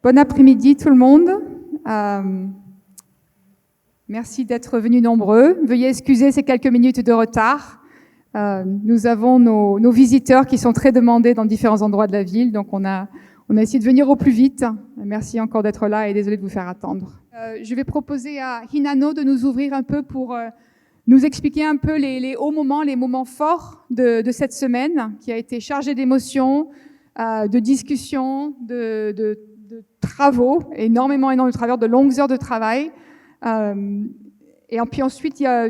Bon après-midi tout le monde. Merci d'être venus nombreux. Veuillez excuser ces quelques minutes de retard. Nous avons nos visiteurs qui sont très demandés dans différents endroits de la ville, donc on a essayé de venir au plus vite. Merci encore d'être là et désolé de vous faire attendre. Je vais proposer à Hinano de nous ouvrir un peu pour nous expliquer un peu les hauts moments, les moments forts de cette semaine qui a été chargée d'émotions, de discussions, de travaux, énormément de travaux, de longues heures de travail. Et puis ensuite, il y a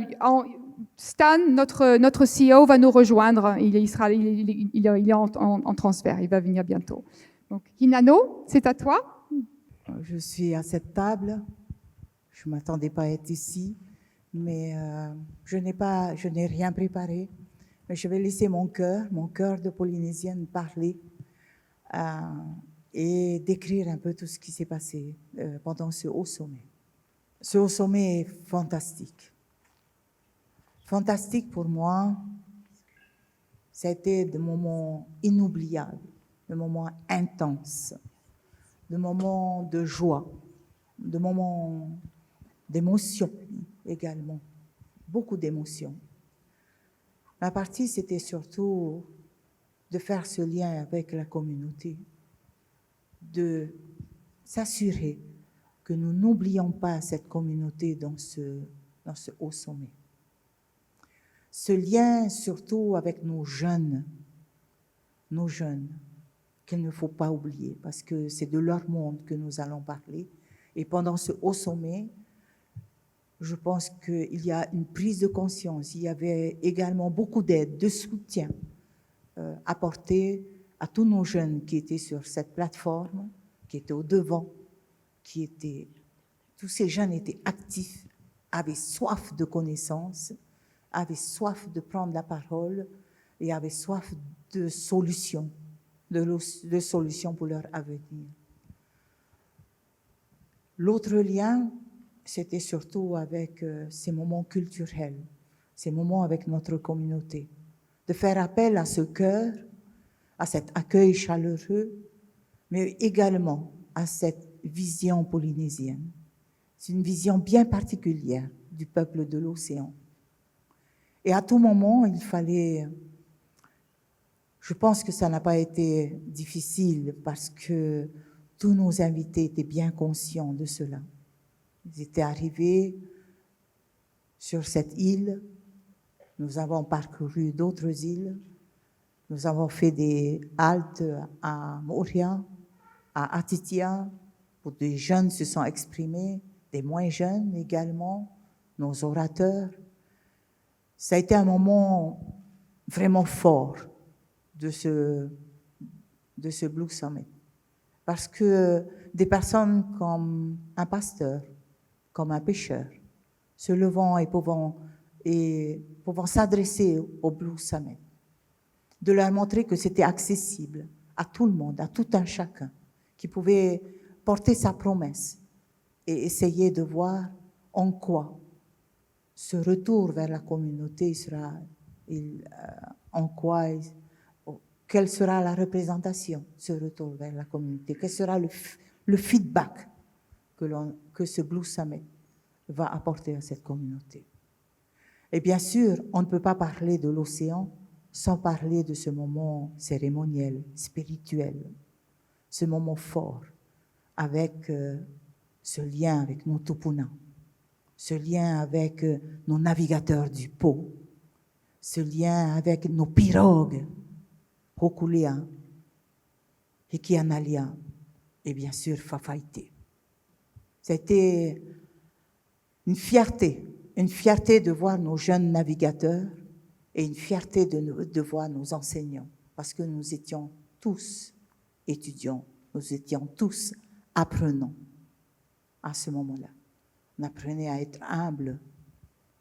Stan, notre CEO, va nous rejoindre. Il est en transfert, il va venir bientôt. Donc, Hinano, c'est à toi. Je suis à cette table. Je ne m'attendais pas à être ici, mais je n'ai rien préparé. Mais je vais laisser mon cœur de Polynésienne parler et décrire un peu tout ce qui s'est passé pendant ce haut sommet. Ce haut sommet est fantastique. Fantastique pour moi, ça a été des moments inoubliables, des moments intenses, des moments de joie, des moments d'émotion également, beaucoup d'émotions. La partie, c'était surtout de faire ce lien avec la communauté, de s'assurer que nous n'oublions pas cette communauté dans ce haut sommet. Ce lien surtout avec nos jeunes, qu'il ne faut pas oublier, parce que c'est de leur monde que nous allons parler. Et pendant ce haut sommet, je pense qu'il y a une prise de conscience. Il y avait également beaucoup d'aide, de soutien apporté à tous nos jeunes qui étaient sur cette plateforme, qui étaient au devant, tous ces jeunes étaient actifs, avaient soif de connaissances, avaient soif de prendre la parole et avaient soif de solutions, de solutions pour leur avenir. L'autre lien, c'était surtout avec ces moments culturels, ces moments avec notre communauté, de faire appel à ce cœur, à cet accueil chaleureux, mais également à cette vision polynésienne. C'est une vision bien particulière du peuple de l'océan. Et à tout moment, il fallait... Je pense que ça n'a pas été difficile parce que tous nos invités étaient bien conscients de cela. Ils étaient arrivés sur cette île. Nous avons parcouru d'autres îles. Nous avons fait des haltes à Moria, à Atitia, où des jeunes se sont exprimés, des moins jeunes également, nos orateurs. Ça a été un moment vraiment fort de ce Blue Summit. Parce que des personnes comme un pasteur, comme un pêcheur, se levant et pouvant s'adresser au Blue Summit, de leur montrer que c'était accessible à tout le monde, à tout un chacun, qui pouvait porter sa promesse et essayer de voir en quoi ce retour vers la communauté sera, quelle sera la représentation, ce retour vers la communauté, quel sera le feedback que ce Blue Summit va apporter à cette communauté. Et bien sûr, on ne peut pas parler de l'océan sans parler de ce moment cérémoniel, spirituel, ce moment fort avec ce lien avec nos tupuna, ce lien avec nos navigateurs du pot, ce lien avec nos pirogues, Hokulea, Hikianalia et bien sûr Fafaité. C'était une fierté de voir nos jeunes navigateurs et une fierté de voir nos enseignants, parce que nous étions tous étudiants, nous étions tous apprenants à ce moment-là. On apprenait à être humble,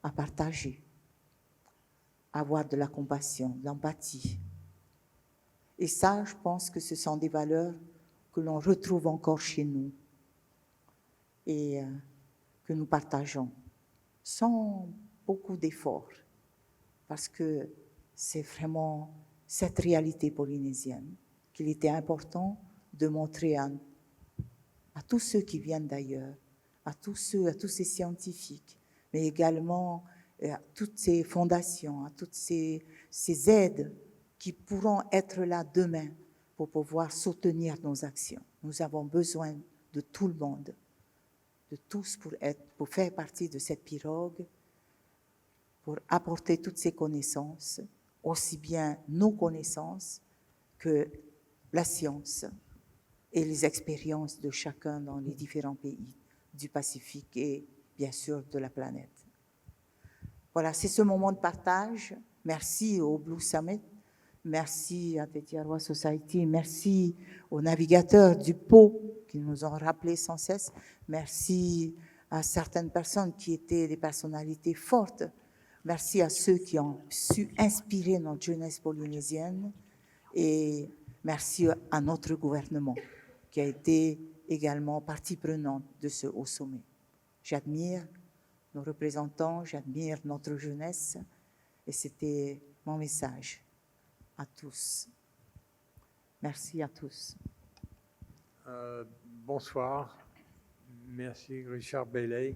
à partager, à avoir de la compassion, de l'empathie. Et ça, je pense que ce sont des valeurs que l'on retrouve encore chez nous et que nous partageons sans beaucoup d'efforts, parce que c'est vraiment cette réalité polynésienne qu'il était important de montrer à tous ceux qui viennent d'ailleurs, à tous ces scientifiques, mais également à toutes ces fondations, à toutes ces aides qui pourront être là demain pour pouvoir soutenir nos actions. Nous avons besoin de tout le monde, de tous pour faire partie de cette pirogue, pour apporter toutes ces connaissances, aussi bien nos connaissances que la science et les expériences de chacun dans les différents pays du Pacifique et bien sûr de la planète. Voilà, c'est ce moment de partage. Merci au Blue Summit, merci à Tetiaroa Society, merci aux navigateurs du pot qui nous ont rappelé sans cesse, merci à certaines personnes qui étaient des personnalités fortes, merci à ceux qui ont su inspirer notre jeunesse polynésienne et merci à notre gouvernement qui a été également partie prenante de ce haut sommet. J'admire nos représentants, j'admire notre jeunesse et c'était mon message à tous. Merci à tous. Bonsoir. Merci Richard Bailey.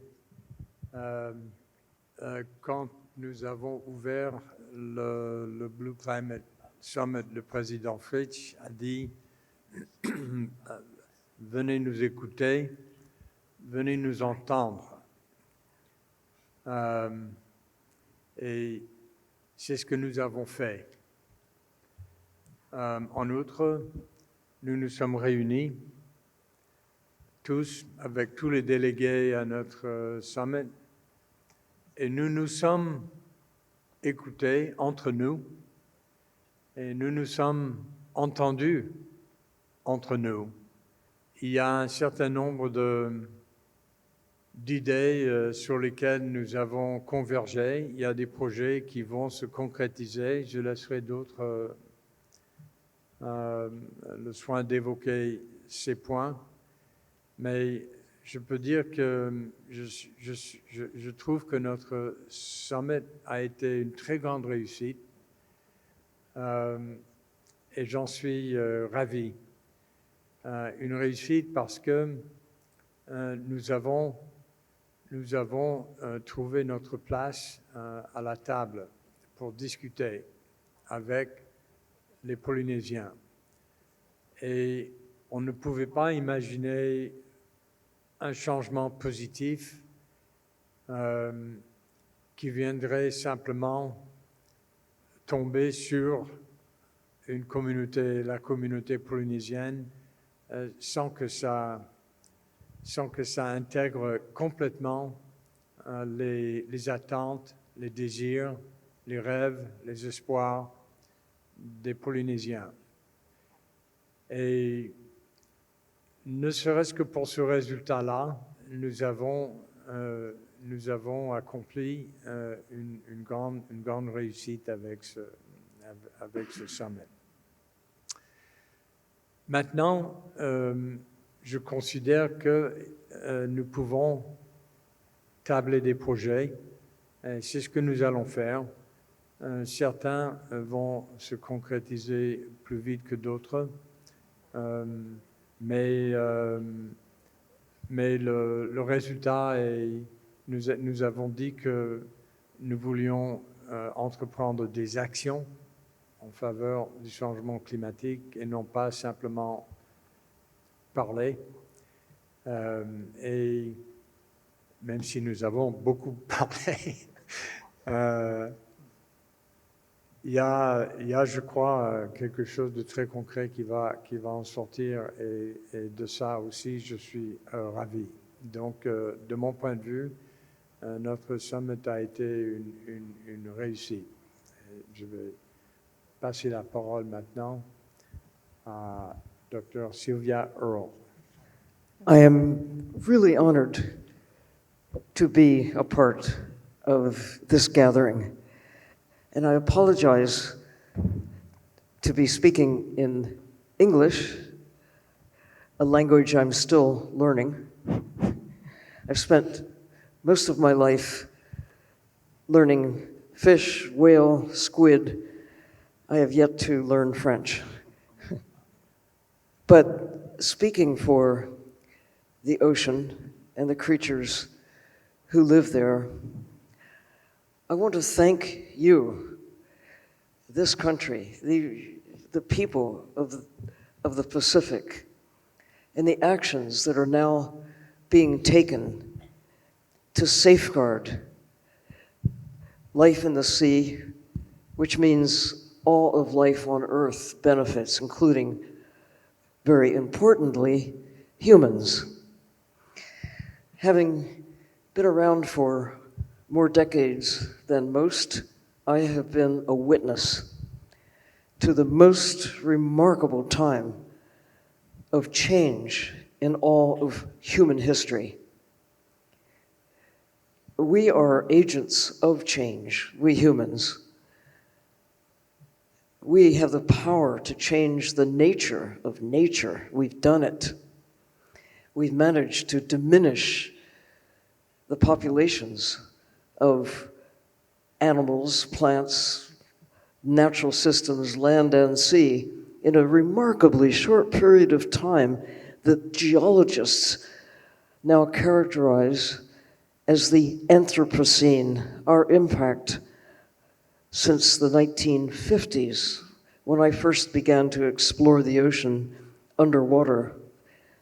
Quand nous avons ouvert le Blue Climate Summit, le président Fritsch a dit venez nous écouter, venez nous entendre. Et c'est ce que nous avons fait. En outre, nous nous sommes réunis tous avec tous les délégués à notre summit et nous nous sommes écoutés entre nous et nous nous sommes entendus entre nous. Il y a un certain nombre d'idées sur lesquelles nous avons convergé. Il y a des projets qui vont se concrétiser. Je laisserai d'autres le soin d'évoquer ces points. Mais je peux dire que je trouve que notre summit a été une très grande réussite et j'en suis ravi. Une réussite parce que nous avons trouvé notre place à la table pour discuter avec les Polynésiens. Et on ne pouvait pas imaginer un changement positif qui viendrait simplement tomber sur une communauté, la communauté polynésienne, sans que ça intègre complètement les attentes, les désirs, les rêves, les espoirs des Polynésiens. Et ne serait-ce que pour ce résultat-là, nous avons accompli une grande réussite avec ce summit. Maintenant, je considère que nous pouvons tabler des projets. C'est ce que nous allons faire. Certains vont se concrétiser plus vite que d'autres, mais le résultat est, nous avons dit que nous voulions entreprendre des actions en faveur du changement climatique et non pas simplement parler. Et même si nous avons beaucoup parlé, il y a, je crois, quelque chose de très concret qui va en sortir et de ça aussi, je suis ravi. Donc, de mon point de vue, notre summit a été une réussite. Je vais passer la parole maintenant à Dr. Sylvia Earle. I am really honored to be a part of this gathering, and I apologize to be speaking in English, a language I'm still learning. I've spent most of my life learning fish, whale, squid. I have yet to learn French. But speaking for the ocean and the creatures who live there. I want to thank you, this country, the people of the Pacific, and the actions that are now being taken to safeguard life in the sea, which means all of life on Earth benefits, including, very importantly, humans. Having been around for more decades than most, I have been a witness to the most remarkable time of change in all of human history. We are agents of change, we humans. We have the power to change the nature of nature. We've done it. We've managed to diminish the populations of animals, plants, natural systems, land and sea, in a remarkably short period of time that geologists now characterize as the Anthropocene, our impact since the 1950s, when I first began to explore the ocean underwater.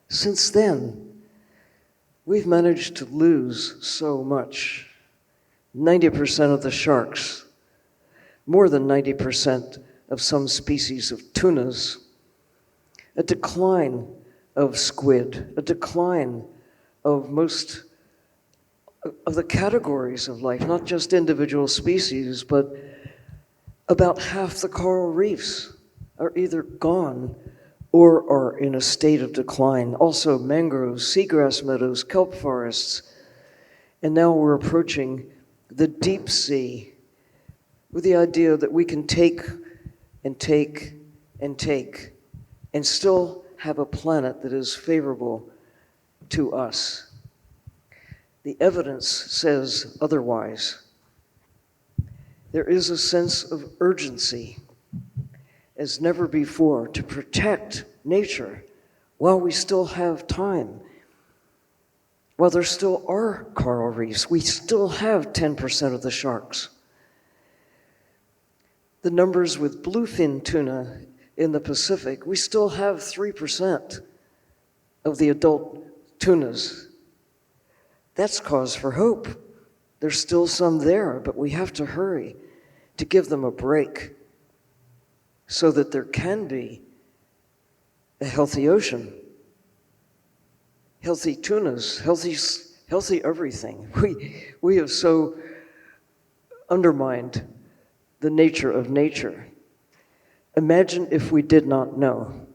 Since then, we've managed to lose so much. 90% of the sharks, more than 90% of some species of tunas, a decline of squid, a decline of most of the categories of life, not just individual species, but about half the coral reefs are either gone or are in a state of decline. Also mangroves, seagrass meadows, kelp forests. And now we're approaching the deep sea with the idea that we can take and take and take and still have a planet that is favorable to us. The evidence says otherwise. There is a sense of urgency as never before to protect nature while we still have time. While there still are coral reefs, we still have 10% of the sharks. The numbers with bluefin tuna in the Pacific, we still have 3% of the adult tunas. That's cause for hope. There's still some there, but we have to hurry to give them a break so that there can be a healthy ocean, healthy tunas, healthy everything. We have so undermined the nature of nature. Imagine if we did not know.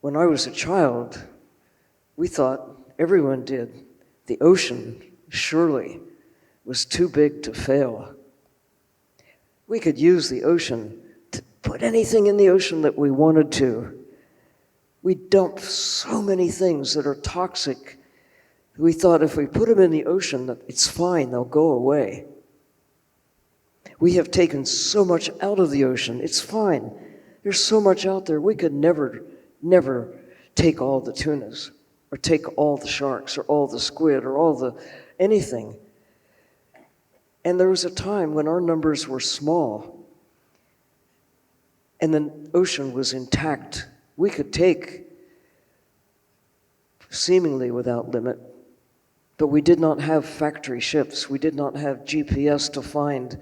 When I was a child, we thought, everyone did, the ocean surely was too big to fail. We could use the ocean to put anything in the ocean that we wanted to. We dump so many things that are toxic. We thought if we put them in the ocean, that it's fine, they'll go away. We have taken so much out of the ocean, it's fine. There's so much out there, we could never take all the tunas, or take all the sharks, or all the squid, or all the anything. And there was a time when our numbers were small, and the ocean was intact. We could take seemingly without limit, but we did not have factory ships. We did not have GPS to find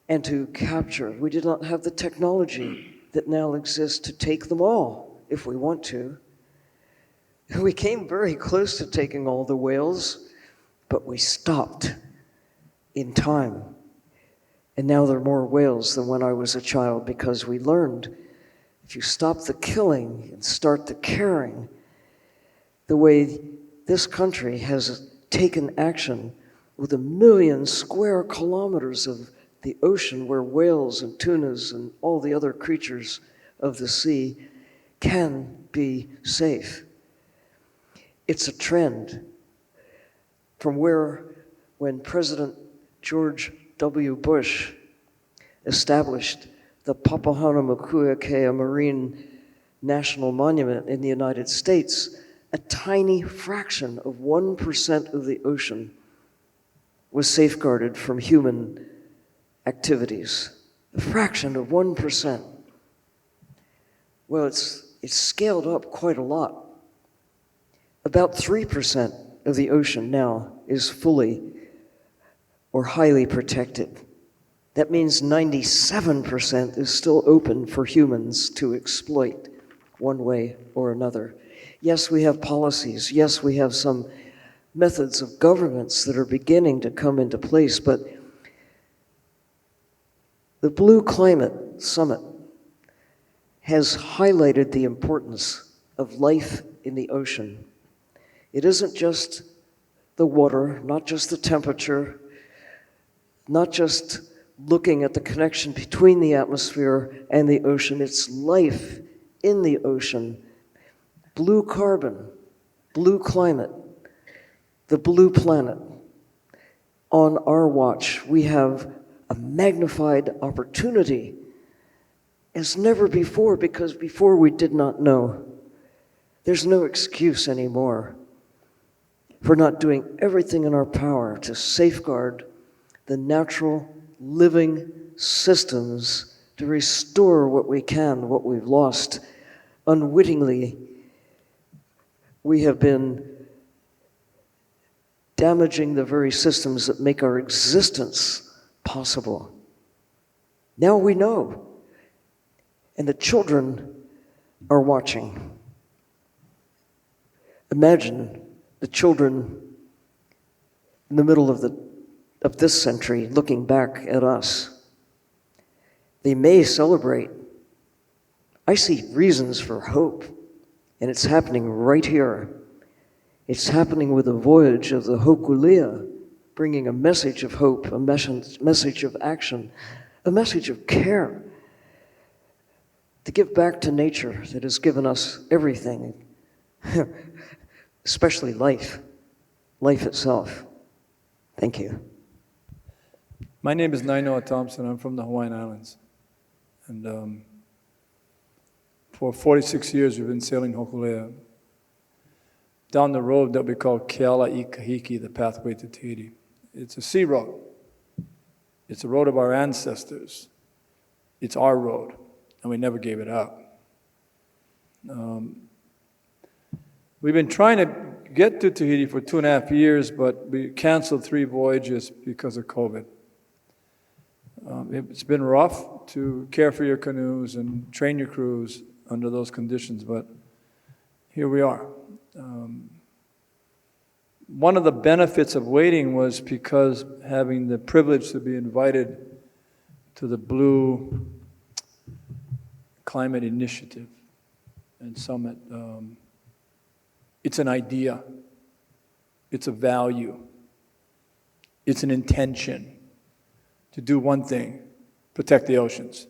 and to capture. We did not have the technology that now exists to take them all if we want to. We came very close to taking all the whales, but we stopped in time. And now there are more whales than when I was a child because we learned if you stop the killing and start the caring, the way this country has taken action with 1 million square kilometers of the ocean where whales and tunas and all the other creatures of the sea can be safe. It's a trend from when President George W. Bush established the Papahanaumokuakea Marine National Monument in the United States, a tiny fraction of 1% of the ocean was safeguarded from human activities. A fraction of 1%. Well, it's scaled up quite a lot. About 3% of the ocean now is fully or highly protected. That means 97% is still open for humans to exploit one way or another. Yes, we have policies. Yes, we have some methods of governance that are beginning to come into place, but the Blue Climate Summit has highlighted the importance of life in the ocean. It isn't just the water, not just the temperature, not just looking at the connection between the atmosphere and the ocean. It's life in the ocean. Blue carbon, blue climate, the blue planet. On our watch, we have a magnified opportunity as never before, because before we did not know. There's no excuse anymore for not doing everything in our power to safeguard the natural living systems, to restore what we can, what we've lost. Unwittingly, we have been damaging the very systems that make our existence possible. Now we know, and the children are watching. Imagine the children in the middle of this century looking back at us. They may celebrate. I see reasons for hope, and it's happening right here. It's happening with the voyage of the Hokulea, bringing a message of hope, a message of action, a message of care, to give back to nature that has given us everything, especially life itself. Thank you. My name is Nainoa Thompson. I'm from the Hawaiian Islands. And for 46 years, we've been sailing Hokulea down the road that we call Keala'i Kahiki, the pathway to Tahiti. It's a sea road. It's a road of our ancestors. It's our road, and we never gave it up. We've been trying to get to Tahiti for 2.5 years, but we canceled 3 voyages because of COVID. It's been rough to care for your canoes and train your crews under those conditions, but here we are. One of the benefits of waiting was because having the privilege to be invited to the Blue Climate Initiative and Summit. It's an idea, it's a value, it's an intention to do one thing: protect the oceans.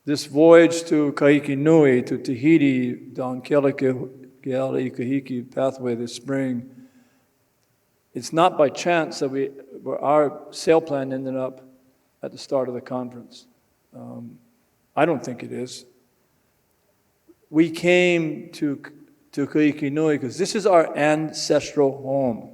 This voyage to Kahiki Nui, to Tahiti, down Keala'i Kahiki pathway this spring, it's not by chance that our sail plan ended up at the start of the conference. I don't think it is. We came to Kahiki Nui because this is our ancestral home.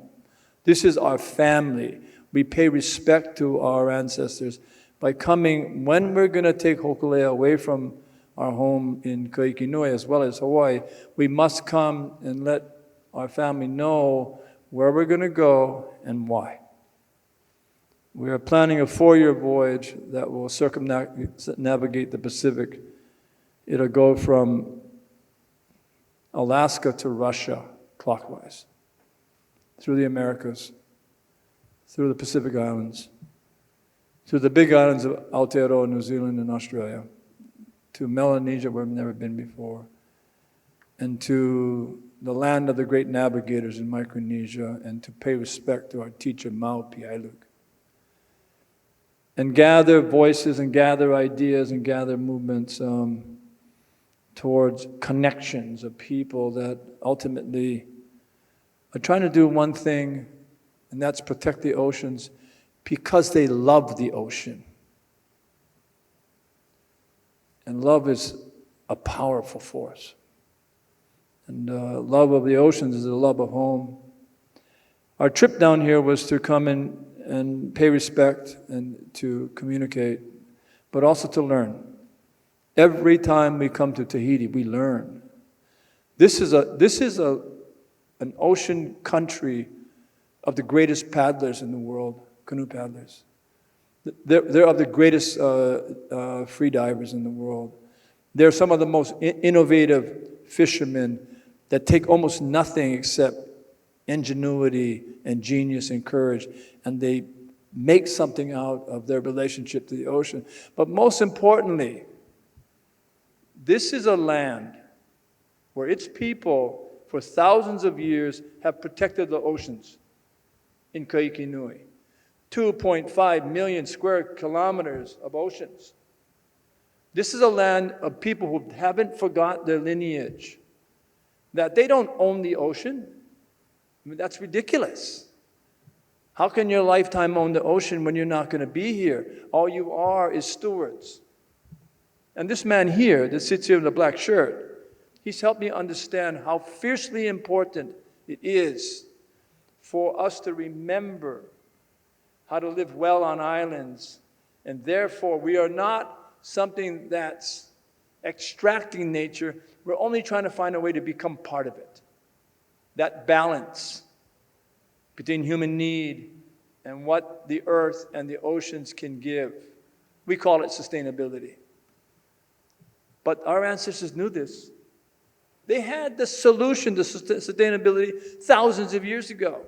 This is our family. We pay respect to our ancestors by coming. When we're going to take Hokulea away from our home in Kahiki Nui as well as Hawaii, we must come and let our family know where we're going to go and why. We are planning a 4-year voyage that will circumnavigate the Pacific. It'll go from Alaska to Russia clockwise, through the Americas, through the Pacific Islands, to the big islands of Aotearoa, New Zealand and Australia, to Melanesia, where we've never been before, and to the land of the great navigators in Micronesia, and to pay respect to our teacher, Mau Piailug. And gather voices and gather ideas and gather movements towards connections of people that ultimately are trying to do one thing, and that's protect the oceans because they love the ocean. And love is a powerful force. And love of the oceans is a love of home. Our trip down here was to come in and pay respect and to communicate, but also to learn. Every time we come to Tahiti, we learn. This is an ocean country of the greatest paddlers in the world, canoe paddlers. They're of the greatest free divers in the world. They're some of the most innovative fishermen that take almost nothing except ingenuity and genius and courage, and they make something out of their relationship to the ocean. But most importantly, this is a land where its people, for thousands of years, have protected the oceans in Kaikinui. 2.5 million square kilometers of oceans. This is a land of people who haven't forgot their lineage, that they don't own the ocean. I mean, that's ridiculous. How can your lifetime own the ocean when you're not going to be here? All you are is stewards. And this man here that sits here in the black shirt, he's helped me understand how fiercely important it is for us to remember how to live well on islands. And therefore, we are not something that's extracting nature. We're only trying to find a way to become part of it. That balance between human need and what the earth and the oceans can give. We call it sustainability. But our ancestors knew this. They had the solution to sustainability thousands of years ago.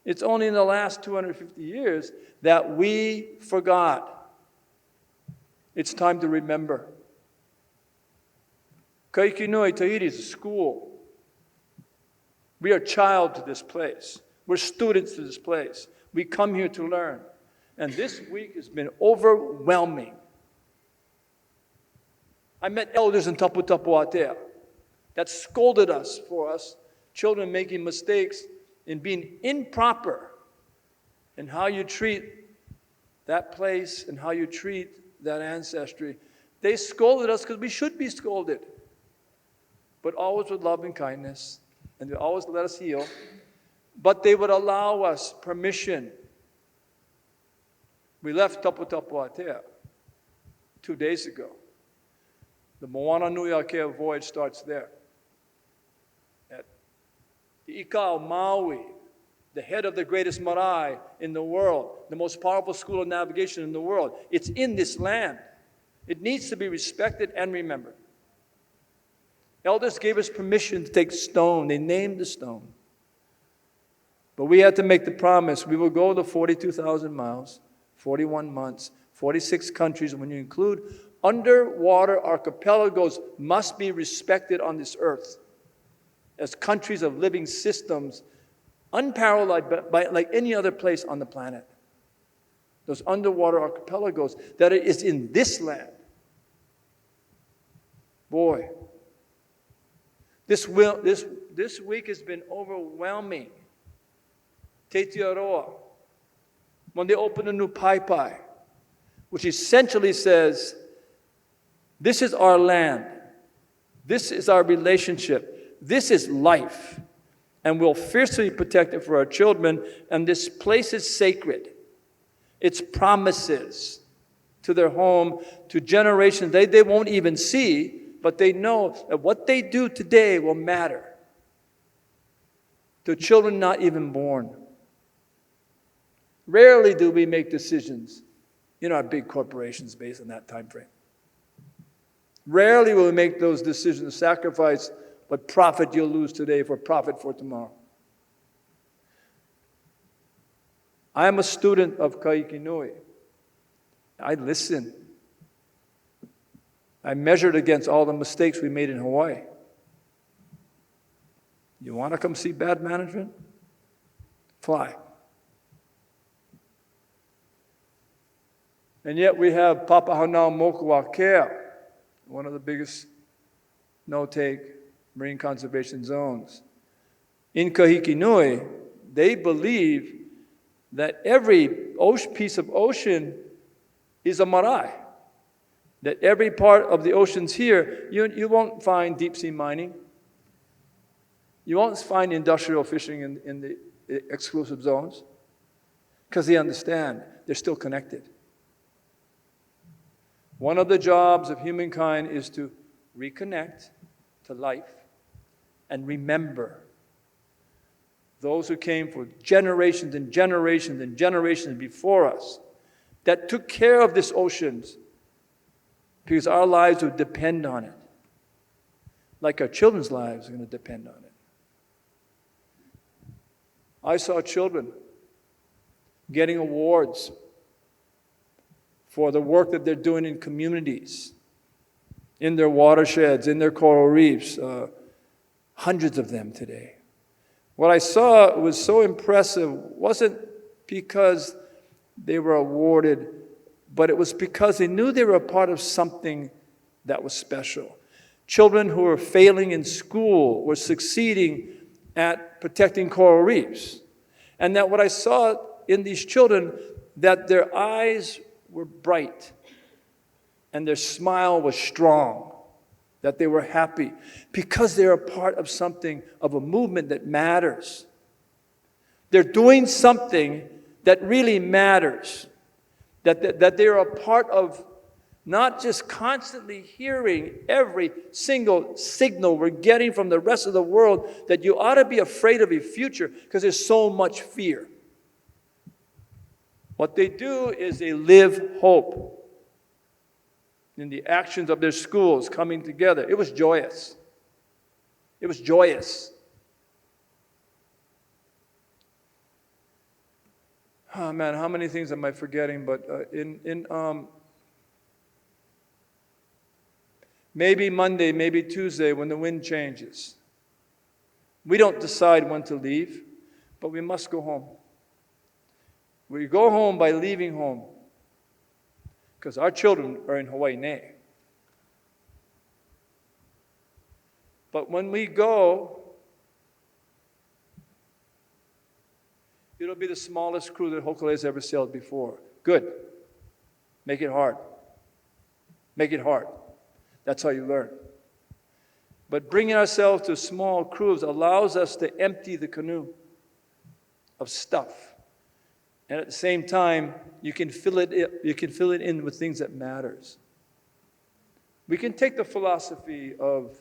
It's only in the last 250 years that we forgot. It's time to remember. Kaikinui, Tahiti is a school. We are child to this place. We're students to this place. We come here to learn. And this week has been overwhelming. I met elders in Tapu Tapu Atea that scolded us for us, children making mistakes in being improper in how you treat that place and how you treat that ancestry. They scolded us because we should be scolded, but always with love and kindness, and they always let us heal. But they would allow us permission. We left Tapu Tapu Atea 2 days ago. The Moana Nui Akea voyage starts there. At the Ikao Maui, the head of the greatest marae in the world, the most powerful school of navigation in the world. It's in this land. It needs to be respected and remembered. Elders gave us permission to take stone. They named the stone. But we had to make the promise. We will go the 42,000 miles, 41 months, 46 countries. When you include underwater archipelagos, must be respected on this earth as countries of living systems, unparalleled by like any other place on the planet. Those underwater archipelagos that is in this land. Boy, this week has been overwhelming. Te Tiaroa, when they opened a new pai, which essentially says, this is our land, this is our relationship, this is life, and we'll fiercely protect it for our children, and this place is sacred. It's promises to their home, to generations they won't even see, but they know that what they do today will matter to children not even born. Rarely do we make decisions in our big corporations based on that time frame. Rarely will we make those decisions to sacrifice what profit you'll lose today for profit for tomorrow. I am a student of Kaikinui. I listen. I measured against all the mistakes we made in Hawaii. You want to come see bad management? Fly. And yet we have Papahanau Mokuakea, one of the biggest no-take marine conservation zones. In Kaikinui, they believe that every piece of ocean is a marae. That every part of the oceans here, you won't find deep-sea mining. You won't find industrial fishing in the exclusive zones because they understand they're still connected. One of the jobs of humankind is to reconnect to life and remember those who came for generations and generations and generations before us that took care of this oceans because our lives would depend on it, like our children's lives are going to depend on it. I saw children getting awards for the work that they're doing in communities, in their watersheds, in their coral reefs, hundreds of them today. What I saw was so impressive wasn't because they were awarded, but it was because they knew they were a part of something that was special. Children who were failing in school were succeeding at protecting coral reefs. And that what I saw in these children, that their eyes were bright and their smile was strong, that they were happy because they're a part of something, of a movement that matters. They're doing something that really matters, that they're a part of not just constantly hearing every single signal we're getting from the rest of the world that you ought to be afraid of your future because there's so much fear. What they do is they live hope in the actions of their schools coming together. It was joyous. It was joyous. Oh man, how many things am I forgetting? But maybe Monday, maybe Tuesday, when the wind changes, we don't decide when to leave, but we must go home. We go home by leaving home because our children are in Hawaii. But when we go, it'll be the smallest crew that Hokulei's ever sailed before. Good. Make it hard. Make it hard. That's how you learn. But bringing ourselves to small crews allows us to empty the canoe of stuff. And at the same time, you can fill it in with things that matters. We can take the philosophy of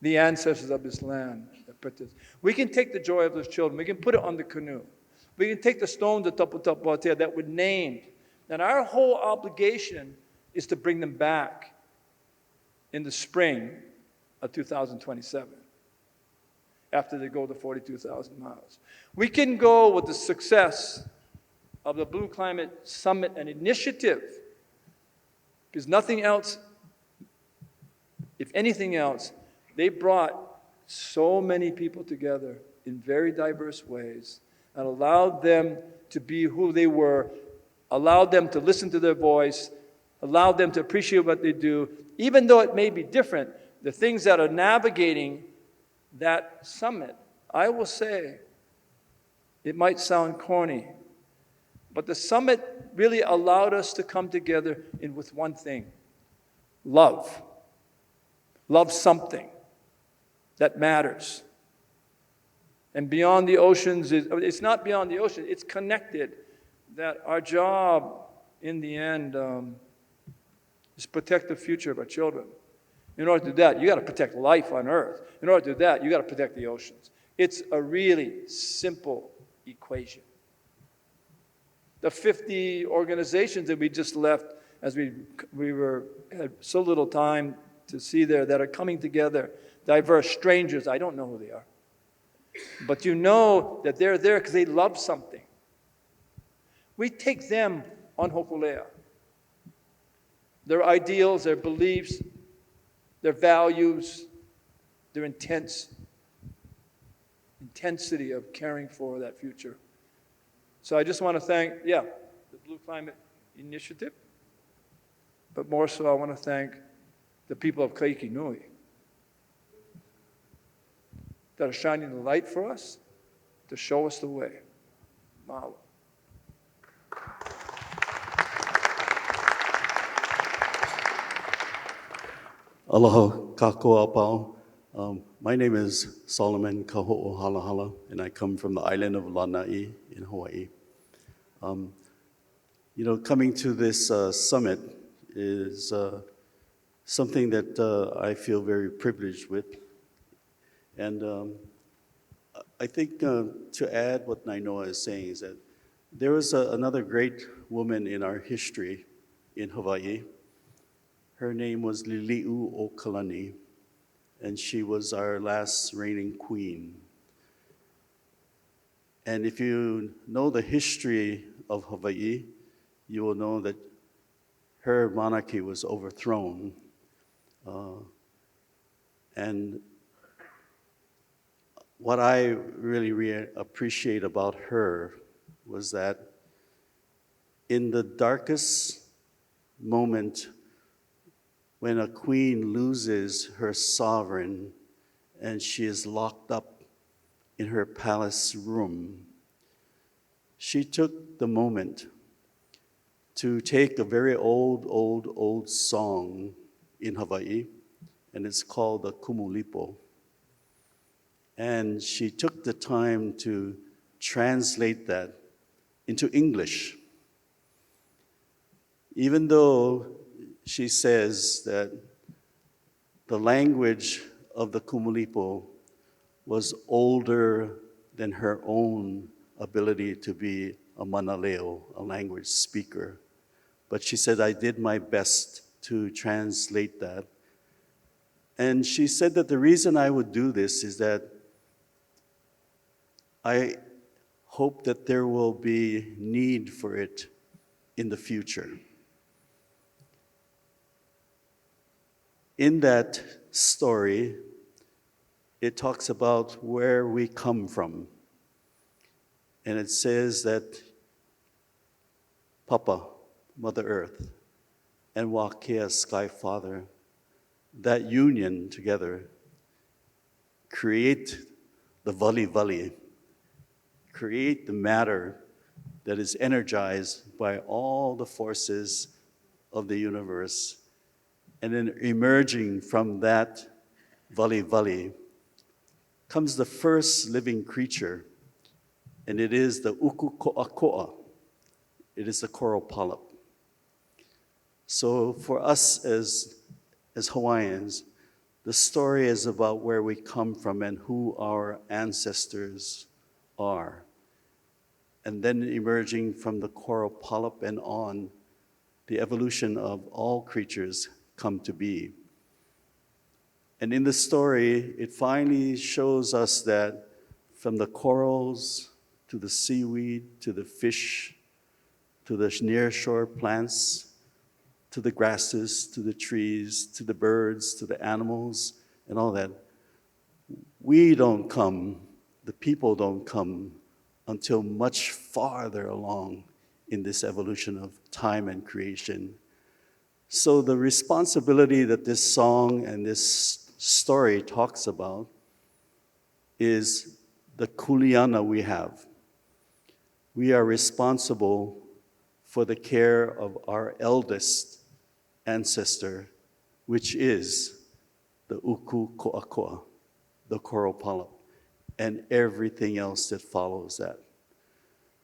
the ancestors of this land. We can take the joy of those children. We can put it on the canoe. We can take the stones of Taputapuatea that were named. And our whole obligation is to bring them back in the spring of 2027. After they go the 42,000 miles. We can go with the success of the Blue Climate Summit and Initiative, because nothing else, if anything else, they brought so many people together in very diverse ways and allowed them to be who they were, allowed them to listen to their voice, allowed them to appreciate what they do, even though it may be different. The things that are navigating that summit, I will say, it might sound corny, but the summit really allowed us to come together with one thing: love. Love something that matters. And beyond the oceans, it's not beyond the ocean, it's connected. That our job in the end is protect the future of our children. In order to do that, you got to protect life on Earth. In order to do that, you got to protect the oceans. It's a really simple equation. The 50 organizations that we just left, as we had so little time to see there, that are coming together, diverse strangers, I don't know who they are. But you know that they're there because they love something. We take them on Hokulea. Their ideals, their beliefs, their values, their intensity of caring for that future. So I just want to thank, the Blue Climate Initiative, but more so I want to thank the people of Kaikinui that are shining the light for us to show us the way. Mahalo. Aloha, kākua apau. My name is Solomon Kaho'o Halahala, and I come from the island of Lanai in Hawaii. Coming to this summit is something that I feel very privileged with. And I think to add what Nainoa is saying is that there was another great woman in our history in Hawaii. Her name was Lili'u o Kalani, and she was our last reigning queen. And if you know the history of Hawaii, you will know that her monarchy was overthrown. And what I really appreciate about her was that in the darkest moment when a queen loses her sovereign and she is locked up in her palace room, she took the moment to take a very old song in Hawaii, and it's called the Kumulipo. And she took the time to translate that into English. Even though she says that the language of the Kumulipo was older than her own ability to be a manaleo, a language speaker. But she said, I did my best to translate that. And she said that the reason I would do this is that I hope that there will be need for it in the future. In that story, it talks about where we come from. And it says that Papa, Mother Earth, and Wakea, Sky Father, that union together create the vali, create the matter that is energized by all the forces of the universe. And then emerging from that vali comes the first living creature, and it is the uku ko'ako'a. It is the coral polyp. So for us as Hawaiians, the story is about where we come from and who our ancestors are. And then emerging from the coral polyp and on, the evolution of all creatures come to be. And in the story, it finally shows us that from the corals to the seaweed, to the fish, to the nearshore plants, to the grasses, to the trees, to the birds, to the animals, and all that, we don't come, the people don't come until much farther along in this evolution of time and creation. So the responsibility that this song and this story talks about is the kuleana we have. We are responsible for the care of our eldest ancestor, which is the uku ko'ako'a, the coral polyp, and everything else that follows that.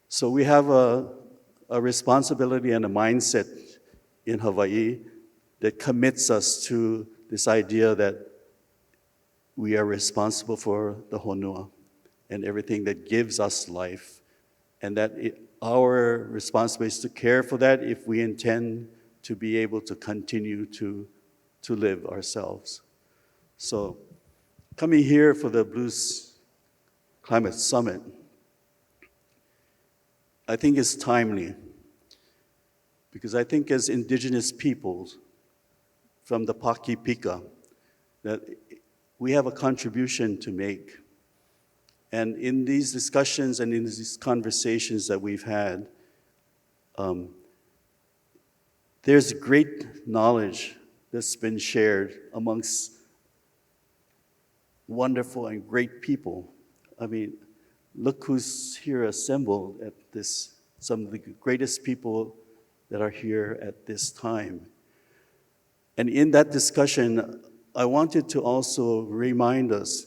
So we have a responsibility and a mindset in Hawaii that commits us to this idea that we are responsible for the honua and everything that gives us life, and that our responsibility is to care for that if we intend to be able to continue to live ourselves. So coming here for the Blues Climate Summit, I think is timely, because I think as indigenous peoples from the Pakipika, that we have a contribution to make. And in these discussions and in these conversations that we've had, there's great knowledge that's been shared amongst wonderful and great people. I mean, look who's here assembled at this, some of the greatest people that are here at this time. And in that discussion, I wanted to also remind us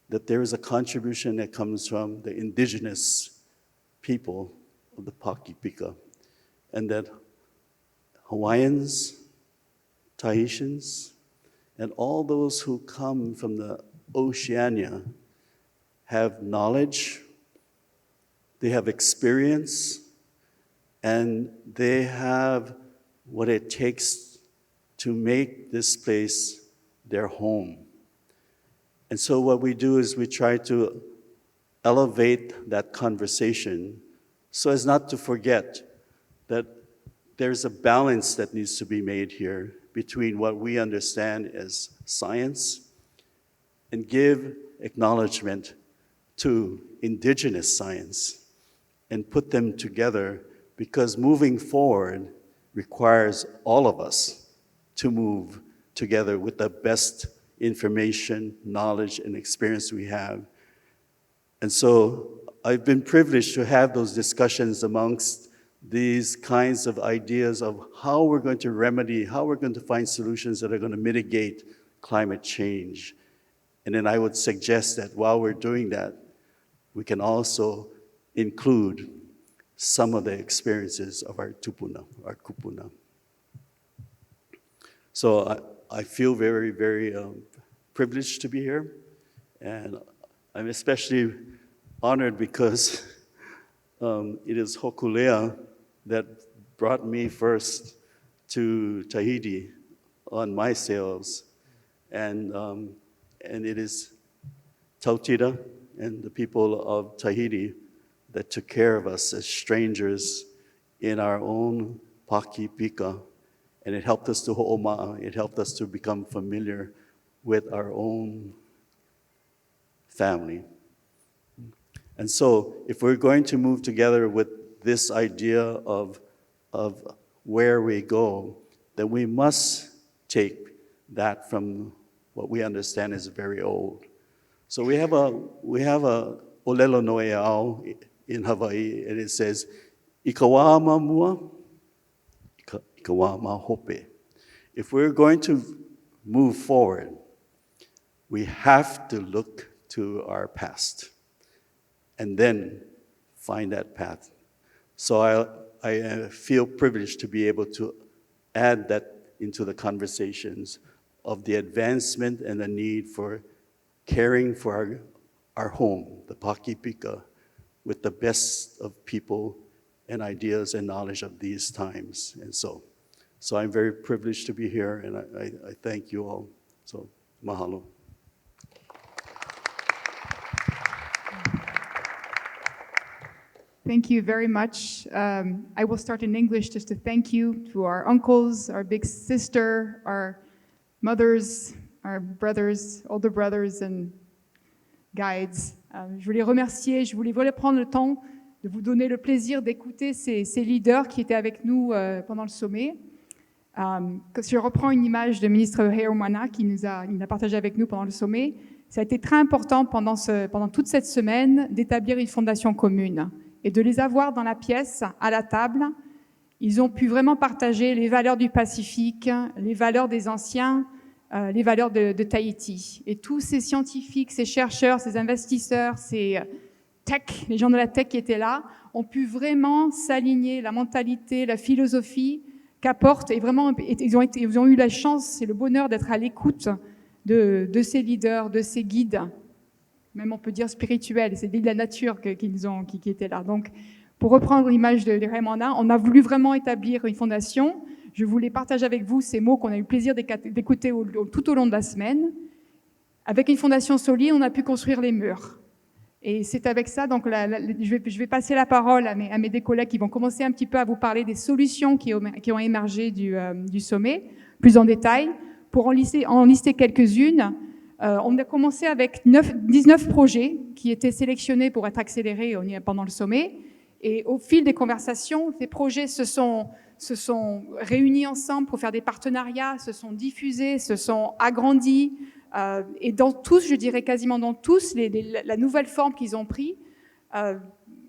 that there is a contribution that comes from the indigenous people of the Pakipika, and that Hawaiians, Tahitians, and all those who come from the Oceania have knowledge, they have experience, and they have what it takes to make this place their home. And so what we do is we try to elevate that conversation so as not to forget that there's a balance that needs to be made here between what we understand as science and give acknowledgement to indigenous science and put them together, because moving forward requires all of us to move together with the best information, knowledge, and experience we have. And so I've been privileged to have those discussions amongst these kinds of ideas of how we're going to remedy, how we're going to find solutions that are going to mitigate climate change. And then I would suggest that while we're doing that, we can also include some of the experiences of our tupuna, our kupuna. So I feel very, very privileged to be here. And I'm especially honored because it is Hokulea that brought me first to Tahiti on my sails. And it is Tautira and the people of Tahiti that took care of us as strangers in our own Pakipika. And it helped us to ho'oma'a. It helped us to become familiar with our own family. And so if we're going to move together with this idea of where we go, then we must take that from what we understand is very old. So we have a olelo noeao in Hawaii, and it says, "Ikawa mua, ikawa hope." If we're going to move forward, we have to look to our past and then find that path. So I feel privileged to be able to add that into the conversations of the advancement and the need for caring for our home, the Pakipika, with the best of people and ideas and knowledge of these times. And so I'm very privileged to be here, and I thank you all. So mahalo. Thank you very much. I will start in English just to thank you to our uncles, our big sister, our mothers, our brothers, older brothers and guides. Je voulais remercier, je voulais prendre le temps de vous donner le plaisir d'écouter ces leaders qui étaient avec nous pendant le sommet. Je reprends une image de ministre Heomana il a partagé avec nous pendant le sommet. Ça a été très important pendant toute cette semaine d'établir une fondation commune et de les avoir dans la pièce, à la table. Ils ont pu vraiment partager les valeurs du Pacifique, les valeurs des anciens, les valeurs de Tahiti. Et tous ces scientifiques, ces chercheurs, ces investisseurs, ces tech, les gens de la tech qui étaient là, ont pu vraiment s'aligner la mentalité, la philosophie qu'apportent. Et vraiment, ils ont eu la chance et le bonheur d'être à l'écoute de ces leaders, de ces guides, même on peut dire spirituels, c'est de la nature qui étaient là. Donc, pour reprendre l'image de Raymanda, on a voulu vraiment établir une fondation. Je voulais partager avec vous ces mots qu'on a eu le plaisir d'écouter tout au long de la semaine. Avec une fondation solide, on a pu construire les murs. Et c'est avec ça, donc je vais passer la parole à mes deux collègues qui vont commencer un petit peu à vous parler des solutions qui ont émergé du sommet, plus en détail. Pour en lister quelques-unes, on a commencé avec 19 projets qui étaient sélectionnés pour être accélérés pendant le sommet. Et au fil des conversations, ces projets se sont réunis ensemble pour faire des partenariats, se sont diffusés, se sont agrandis. Et dans tous, je dirais quasiment dans tous, la nouvelle forme qu'ils ont pris,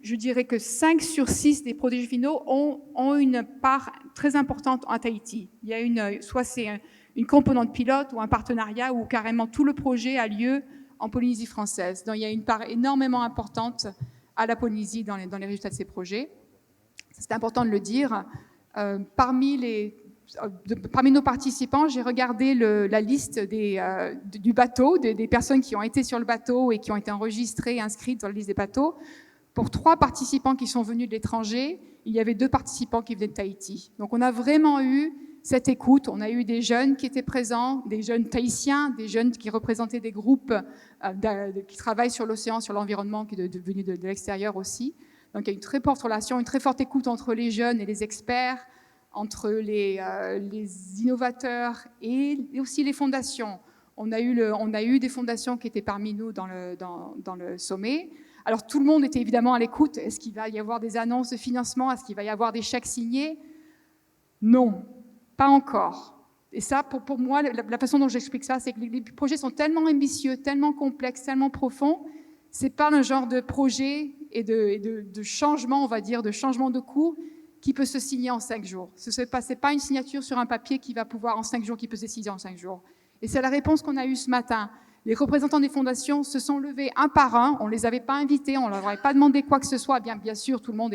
je dirais que 5 sur 6 des projets finaux ont une part très importante en Tahiti. Il y a soit c'est une composante pilote ou un partenariat où carrément tout le projet a lieu en Polynésie française. Donc il y a une part énormément importante à la Polynésie dans les résultats de ces projets. C'est important de le dire. Parmi nos participants, j'ai regardé la liste du bateau, des personnes qui ont été sur le bateau et qui ont été enregistrées, inscrites dans la liste des bateaux. Pour 3 participants qui sont venus de l'étranger, il y avait 2 participants qui venaient de Tahiti. Donc on a vraiment eu cette écoute. On a eu des jeunes qui étaient présents, des jeunes tahitiens, des jeunes qui représentaient des groupes qui travaillent sur l'océan, sur l'environnement, qui est venus de l'extérieur aussi. Donc il y a une très forte relation, une très forte écoute entre les jeunes et les experts, entre les innovateurs et aussi les fondations. On a eu des fondations qui étaient parmi nous dans le sommet. Alors tout le monde était évidemment à l'écoute. Est-ce qu'il va y avoir des annonces de financement? Est-ce qu'il va y avoir des chèques signés? Non, pas encore. Et ça, pour moi, la façon dont j'explique ça, c'est que les projets sont tellement ambitieux, tellement complexes, tellement profonds. C'est pas le genre de projet et de changement, on va dire, de changement de cours qui peut se signer en 5 jours. C'est pas une signature sur un papier qui va pouvoir en 5 jours, qui peut se signer en 5 jours. Et c'est la réponse qu'on a eue ce matin. Les représentants des fondations se sont levés un par un. On ne les avait pas invités, on ne leur avait pas demandé quoi que ce soit. Bien sûr, tout le monde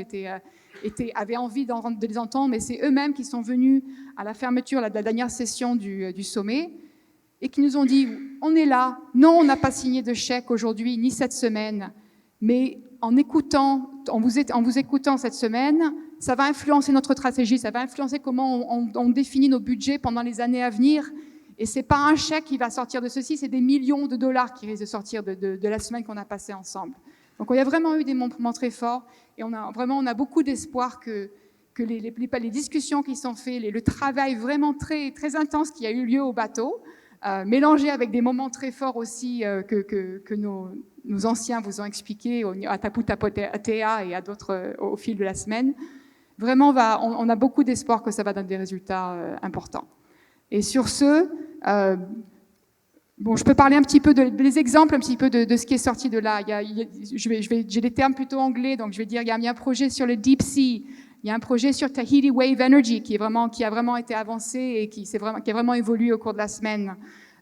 avait envie de les entendre, mais c'est eux-mêmes qui sont venus à la fermeture de la dernière session du sommet et qui nous ont dit « On est là, non, on n'a pas signé de chèque aujourd'hui, ni cette semaine, mais en vous écoutant cette semaine, ça va influencer notre stratégie, ça va influencer comment on définit nos budgets pendant les années à venir. Et ce n'est pas un chèque qui va sortir de ceci, c'est des millions de dollars qui risquent de sortir de la semaine qu'on a passée ensemble. » Donc il y a vraiment eu des moments très forts et on a beaucoup d'espoir que les discussions qui sont faites, le travail vraiment très, très intense qui a eu lieu au bateau, mélangé avec des moments très forts aussi que nos anciens vous ont expliqué à Tapu Tapotea et à d'autres au fil de la semaine. Vraiment, on a beaucoup d'espoir que ça va donner des résultats importants. Et sur ce, je peux parler un petit peu des exemples, un petit peu de ce qui est sorti de là. J'ai des termes plutôt anglais, donc je vais dire il y a un projet sur le Deep Sea, il y a un projet sur Tahiti Wave Energy qui a vraiment été avancé et qui a vraiment évolué au cours de la semaine.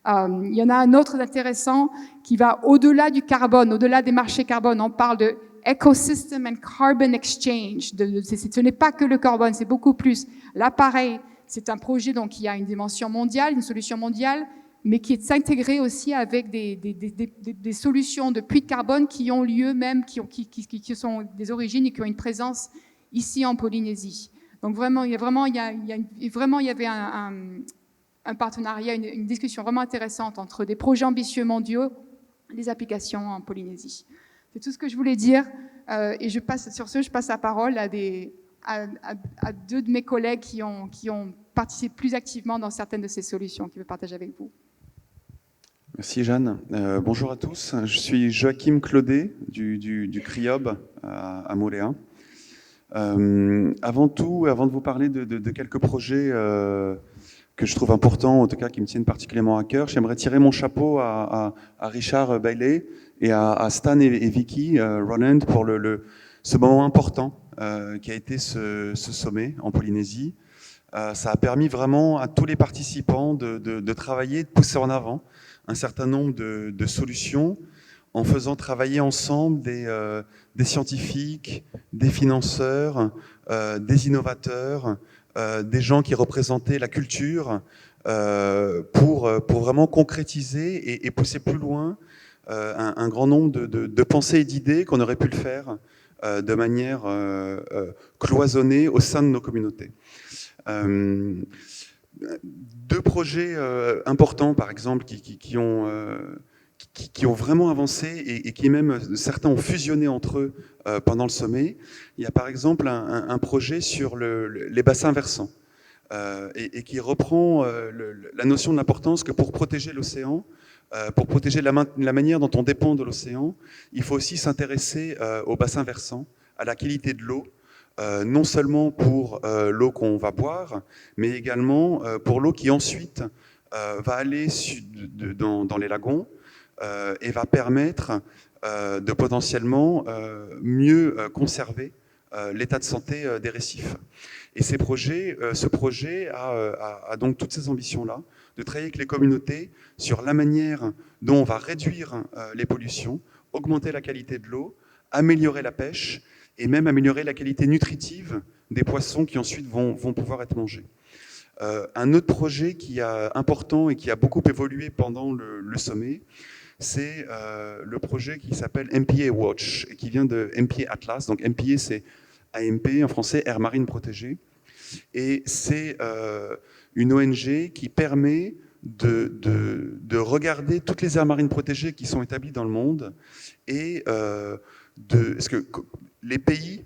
Il y en a un autre intéressant qui va au-delà du carbone, au-delà des marchés carbone. On parle de Ecosystem and Carbon Exchange. Ce n'est pas que le carbone, c'est beaucoup plus. Là, pareil, c'est un projet donc, qui a une dimension mondiale, une solution mondiale, mais qui est intégré aussi avec des solutions de puits de carbone qui ont lieu même, qui sont des origines et qui ont une présence ici en Polynésie. Donc vraiment, il y avait un partenariat, une discussion vraiment intéressante entre des projets ambitieux mondiaux et des applications en Polynésie. C'est tout ce que je voulais dire. Et je passe la parole à 2 de mes collègues qui ont participé plus activement dans certaines de ces solutions, qui veulent partager avec vous. Merci Jeanne. Bonjour à tous. Je suis Joachim Claudet du CRIOB à Moléa. Avant tout, avant de vous parler de quelques projets que je trouve importants, en tout cas qui me tiennent particulièrement à cœur, j'aimerais tirer mon chapeau à Richard Bailey et à Stan et Vicky Roland pour ce moment important qui a été ce sommet en Polynésie. Ça a permis vraiment à tous les participants de travailler, de pousser en avant un certain nombre de solutions en faisant travailler ensemble des scientifiques, des financeurs, des innovateurs, des gens qui représentaient la culture pour vraiment concrétiser et pousser plus loin un grand nombre de pensées et d'idées qu'on aurait pu le faire de manière cloisonnée au sein de nos communautés. 2 projets importants, par exemple, qui ont vraiment avancé et qui même, certains ont fusionné entre eux pendant le sommet. Il y a par exemple un projet sur les bassins versants et qui reprend la notion de l'importance que pour protéger l'océan, pour protéger la manière dont on dépend de l'océan, il faut aussi s'intéresser aux bassins versants, à la qualité de l'eau, non seulement pour l'eau qu'on va boire, mais également pour l'eau qui ensuite va aller dans les lagons et va permettre de potentiellement mieux conserver l'état de santé des récifs. Et ce projet a donc toutes ces ambitions-là de travailler avec les communautés sur la manière dont on va réduire les pollutions, augmenter la qualité de l'eau, améliorer la pêche et même améliorer la qualité nutritive des poissons qui ensuite vont pouvoir être mangés. Un autre projet qui est important et qui a beaucoup évolué pendant le sommet, c'est le projet qui s'appelle MPA Watch et qui vient de MPA Atlas. Donc MPA, c'est AMP en français, Air Marine Protégée. Et c'est une ONG qui permet de regarder toutes les aires marines protégées qui sont établies dans le monde et parce que les pays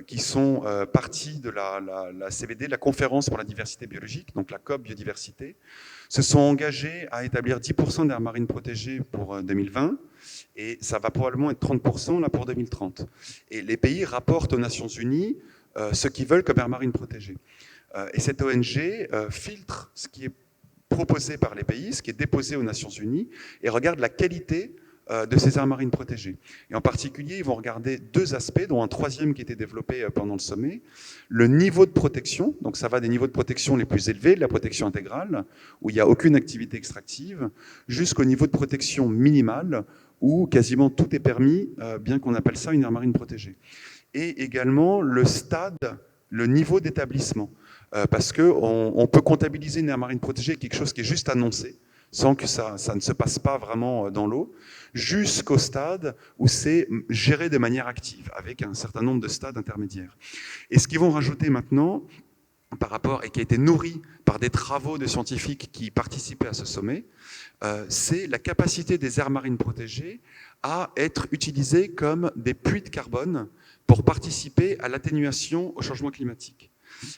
qui sont partis de la CBD, la Conférence pour la diversité biologique, donc la COP biodiversité, se sont engagés à établir 10% d'aires marines protégées pour 2020 et ça va probablement être 30% là pour 2030. Et les pays rapportent aux Nations Unies ce qu'ils veulent comme aires marines protégées. Et cette ONG filtre ce qui est proposé par les pays, ce qui est déposé aux Nations Unies, et regarde la qualité de ces aires marines protégées. Et en particulier, ils vont regarder deux aspects, dont un troisième qui était développé pendant le sommet. Le niveau de protection, donc ça va des niveaux de protection les plus élevés, de la protection intégrale, où il n'y a aucune activité extractive, jusqu'au niveau de protection minimale, où quasiment tout est permis, bien qu'on appelle ça une aire marine protégée. Et également le stade, le niveau d'établissement. Parce qu'on peut comptabiliser une aire marine protégée quelque chose qui est juste annoncé, sans que ça ne se passe pas vraiment dans l'eau, jusqu'au stade où c'est géré de manière active, avec un certain nombre de stades intermédiaires. Et ce qu'ils vont rajouter maintenant, par rapport, et qui a été nourri par des travaux de scientifiques qui participaient à ce sommet, c'est la capacité des aires marines protégées à être utilisées comme des puits de carbone pour participer à l'atténuation au changement climatique.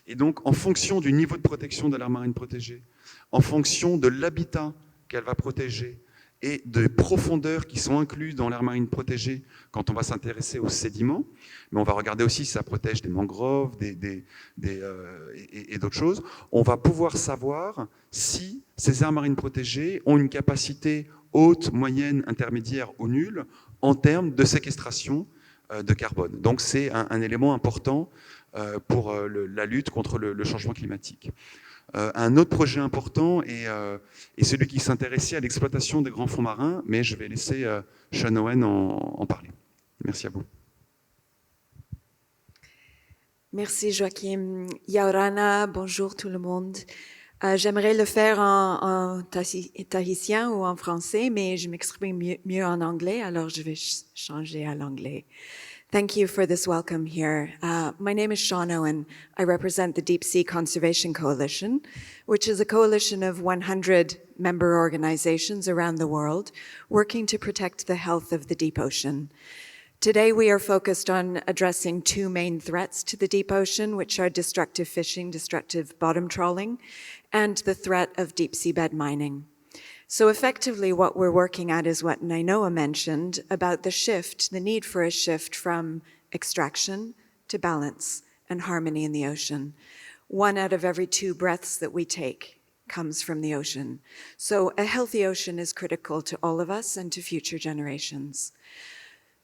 Et donc, en fonction du niveau de protection de l'aire marine protégée, en fonction de l'habitat qu'elle va protéger et des profondeurs qui sont inclus dans l'aire marine protégée quand on va s'intéresser aux sédiments, mais on va regarder aussi si ça protège des mangroves et d'autres choses, on va pouvoir savoir si ces aires marines protégées ont une capacité haute, moyenne, intermédiaire ou nulle en termes de séquestration de carbone. Donc c'est un élément important pour la lutte contre le changement climatique. Un autre projet important est celui qui s'intéressait à l'exploitation des grands fonds marins, mais je vais laisser Shawn Owen en parler. Merci à vous. Merci Joachim. Yaorana, bonjour tout le monde. J'aimerais le faire en tahitien ou en français, mais je m'exprime mieux en anglais, alors je vais changer à l'anglais. Thank you for this welcome here. My name is Shawn Owen. I represent the Deep Sea Conservation Coalition, which is a coalition of 100 member organizations around the world working to protect the health of the deep ocean. Today we are focused on addressing two main threats to the deep ocean, which are destructive fishing, destructive bottom trawling, and the threat of deep seabed mining. So effectively what we're working at is what Nainoa mentioned about the shift, the need for a shift from extraction to balance and harmony in the ocean. 1 out of every 2 breaths that we take comes from the ocean. So a healthy ocean is critical to all of us and to future generations.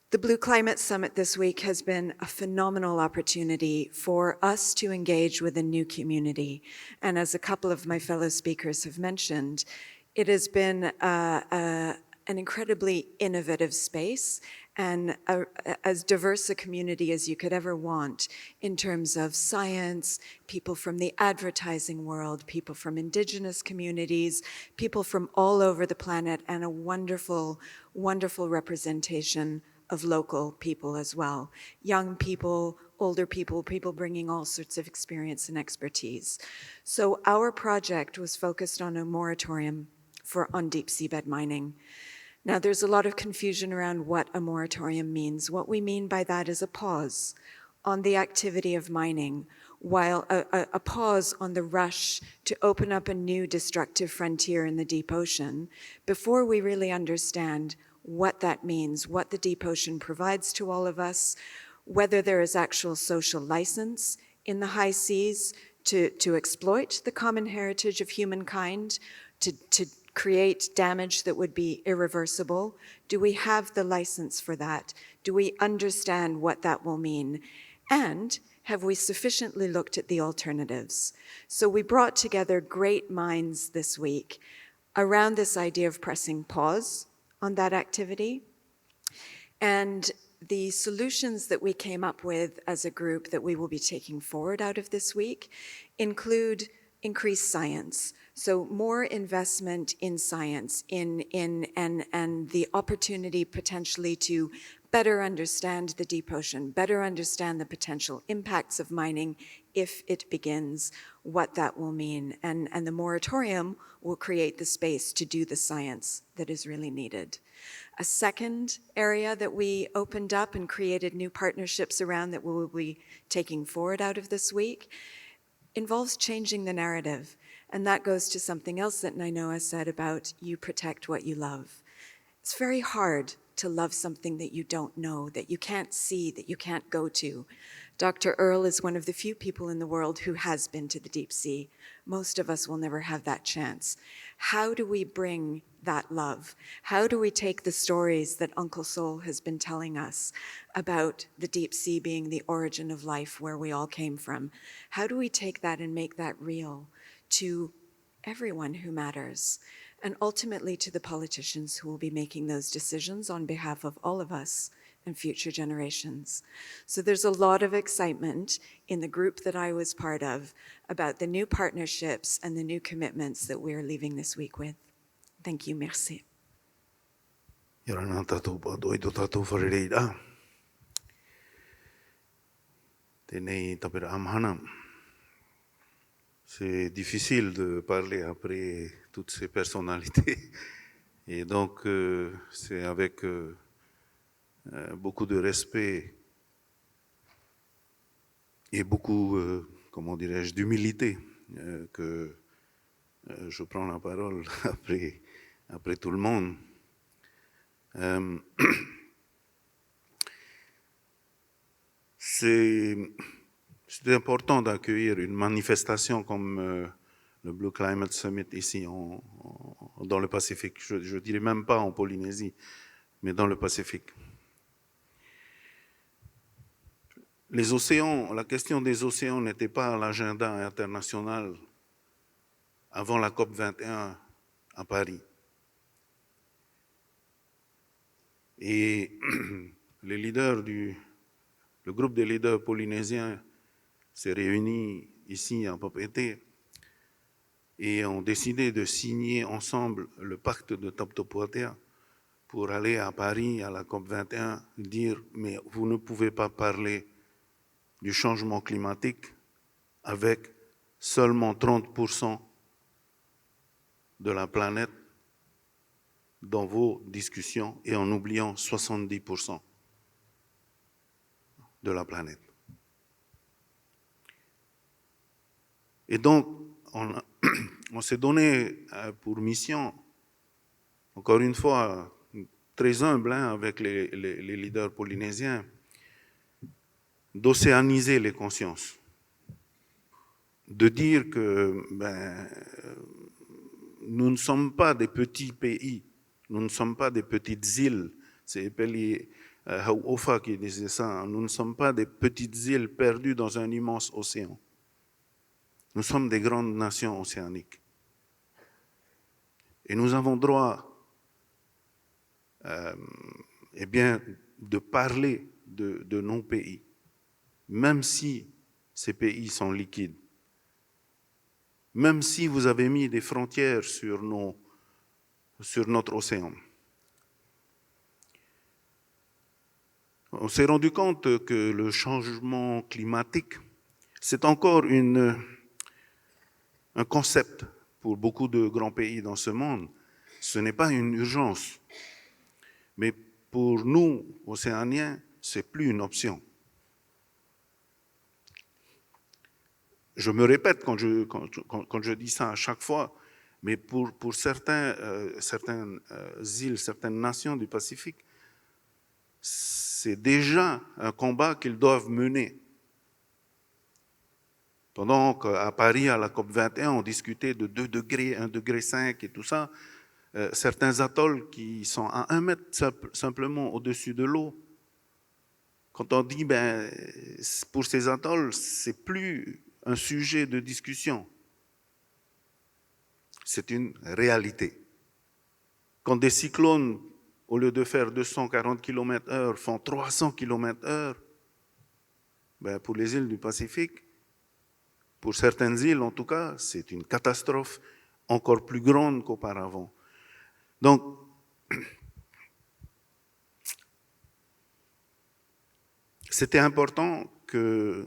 The Blue Climate Summit this week has been a phenomenal opportunity for us to engage with a new community. And as a couple of my fellow speakers have mentioned, it has been an incredibly innovative space and as diverse a community as you could ever want in terms of science, people from the advertising world, people from indigenous communities, people from all over the planet, and a wonderful, wonderful representation of local people as well. Young people, older people, people bringing all sorts of experience and expertise. So our project was focused on a moratorium on deep seabed mining. Now, there's a lot of confusion around what a moratorium means. What we mean by that is a pause on the activity of mining, while a pause on the rush to open up a new destructive frontier in the deep ocean before we really understand what that means, what the deep ocean provides to all of us, whether there is actual social license in the high seas to exploit the common heritage of humankind, to create damage that would be irreversible. Do we have the license for that? Do we understand what that will mean? And have we sufficiently looked at the alternatives? So we brought together great minds this week around this idea of pressing pause on that activity. And the solutions that we came up with as a group that we will be taking forward out of this week include increased science. So more investment in science, and the opportunity potentially to better understand the deep ocean, better understand the potential impacts of mining if it begins, what that will mean. And the moratorium will create the space to do the science that is really needed. A second area that we opened up and created new partnerships around that we will be taking forward out of this week involves changing the narrative. And that goes to something else that Nainoa said about you protect what you love. It's very hard to love something that you don't know, that you can't see, that you can't go to. Dr. Earle is one of the few people in the world who has been to the deep sea. Most of us will never have that chance. How do we bring that love? How do we take the stories that Uncle Sol has been telling us about the deep sea being the origin of life, where we all came from? How do we take that and make that real to everyone who matters? And ultimately to the politicians who will be making those decisions on behalf of all of us and future generations. So there's a lot of excitement in the group that I was part of about the new partnerships and the new commitments that we're leaving this week with. Thank you, merci. Yorana tatou padoido tatou wharereira. Tēnei tapera amhana. C'est difficile de parler après toutes ces personnalités. Et donc, c'est avec beaucoup de respect et beaucoup, comment dirais-je, d'humilité que je prends la parole après tout le monde. C'est important d'accueillir une manifestation comme le Blue Climate Summit ici dans le Pacifique. Je ne dirais même pas en Polynésie, mais dans le Pacifique. Les océans, la question des océans n'était pas à l'agenda international avant la COP 21 à Paris. Et le groupe des leaders polynésiens s'est réuni ici à Papeete et ont décidé de signer ensemble le pacte de Taptopoatea pour aller à Paris à la COP 21 dire mais vous ne pouvez pas parler du changement climatique avec seulement 30% de la planète dans vos discussions et en oubliant 70% de la planète. Et donc, on s'est donné pour mission, encore une fois, très humble avec les leaders polynésiens, d'océaniser les consciences, de dire que nous ne sommes pas des petits pays, nous ne sommes pas des petites îles. C'est Peli Hauofa qui disait ça, nous ne sommes pas des petites îles perdues dans un immense océan. Nous sommes des grandes nations océaniques. Et nous avons droit de parler de nos pays, même si ces pays sont liquides. Même si vous avez mis des frontières sur notre océan. On s'est rendu compte que le changement climatique, c'est encore un concept pour beaucoup de grands pays dans ce monde. Ce n'est pas une urgence. Mais pour nous, Océaniens, ce n'est plus une option. Je me répète quand je dis ça à chaque fois, mais pour certaines îles, certaines nations du Pacifique, c'est déjà un combat qu'ils doivent mener. Pendant qu'à Paris, à la COP 21, on discutait de 2 degrés, 1,5 degré et tout ça, certains atolls qui sont à 1 mètre simplement au-dessus de l'eau Quand on dit, pour ces atolls, c'est plus un sujet de discussion. C'est une réalité. Quand des cyclones, au lieu de faire 240 km/h, font 300 km/h, pour les îles du Pacifique, pour certaines îles en tout cas, c'est une catastrophe encore plus grande qu'auparavant. Donc, c'était important que,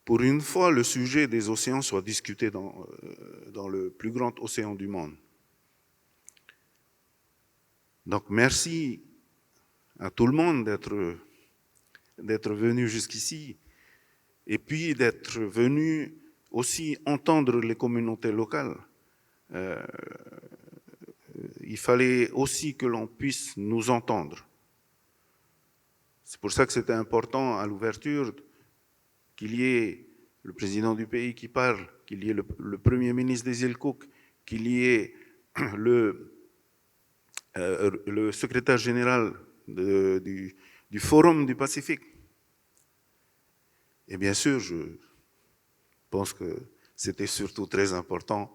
pour une fois, le sujet des océans soit discuté dans le plus grand océan du monde. Donc, merci à tout le monde d'être venu jusqu'ici et puis d'être venu aussi entendre les communautés locales. Il fallait aussi que l'on puisse nous entendre. C'est pour ça que c'était important à l'ouverture qu'il y ait le président du pays qui parle, qu'il y ait le premier ministre des îles Cook, qu'il y ait le secrétaire général du Forum du Pacifique. Et bien sûr, je pense que c'était surtout très important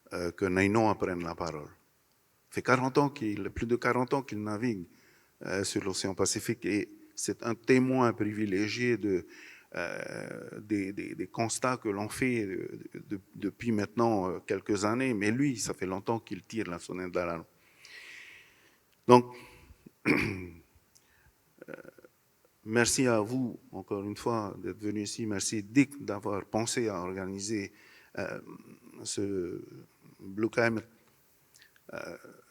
que Naino prenne la parole. Ça fait plus de 40 ans qu'il navigue sur l'océan Pacifique et c'est un témoin privilégié des constats que l'on fait depuis maintenant quelques années. Mais lui, ça fait longtemps qu'il tire la sonnette d'alarme. Donc, merci à vous, encore une fois, d'être venu ici. Merci, Dick, d'avoir pensé à organiser ce Blue Climate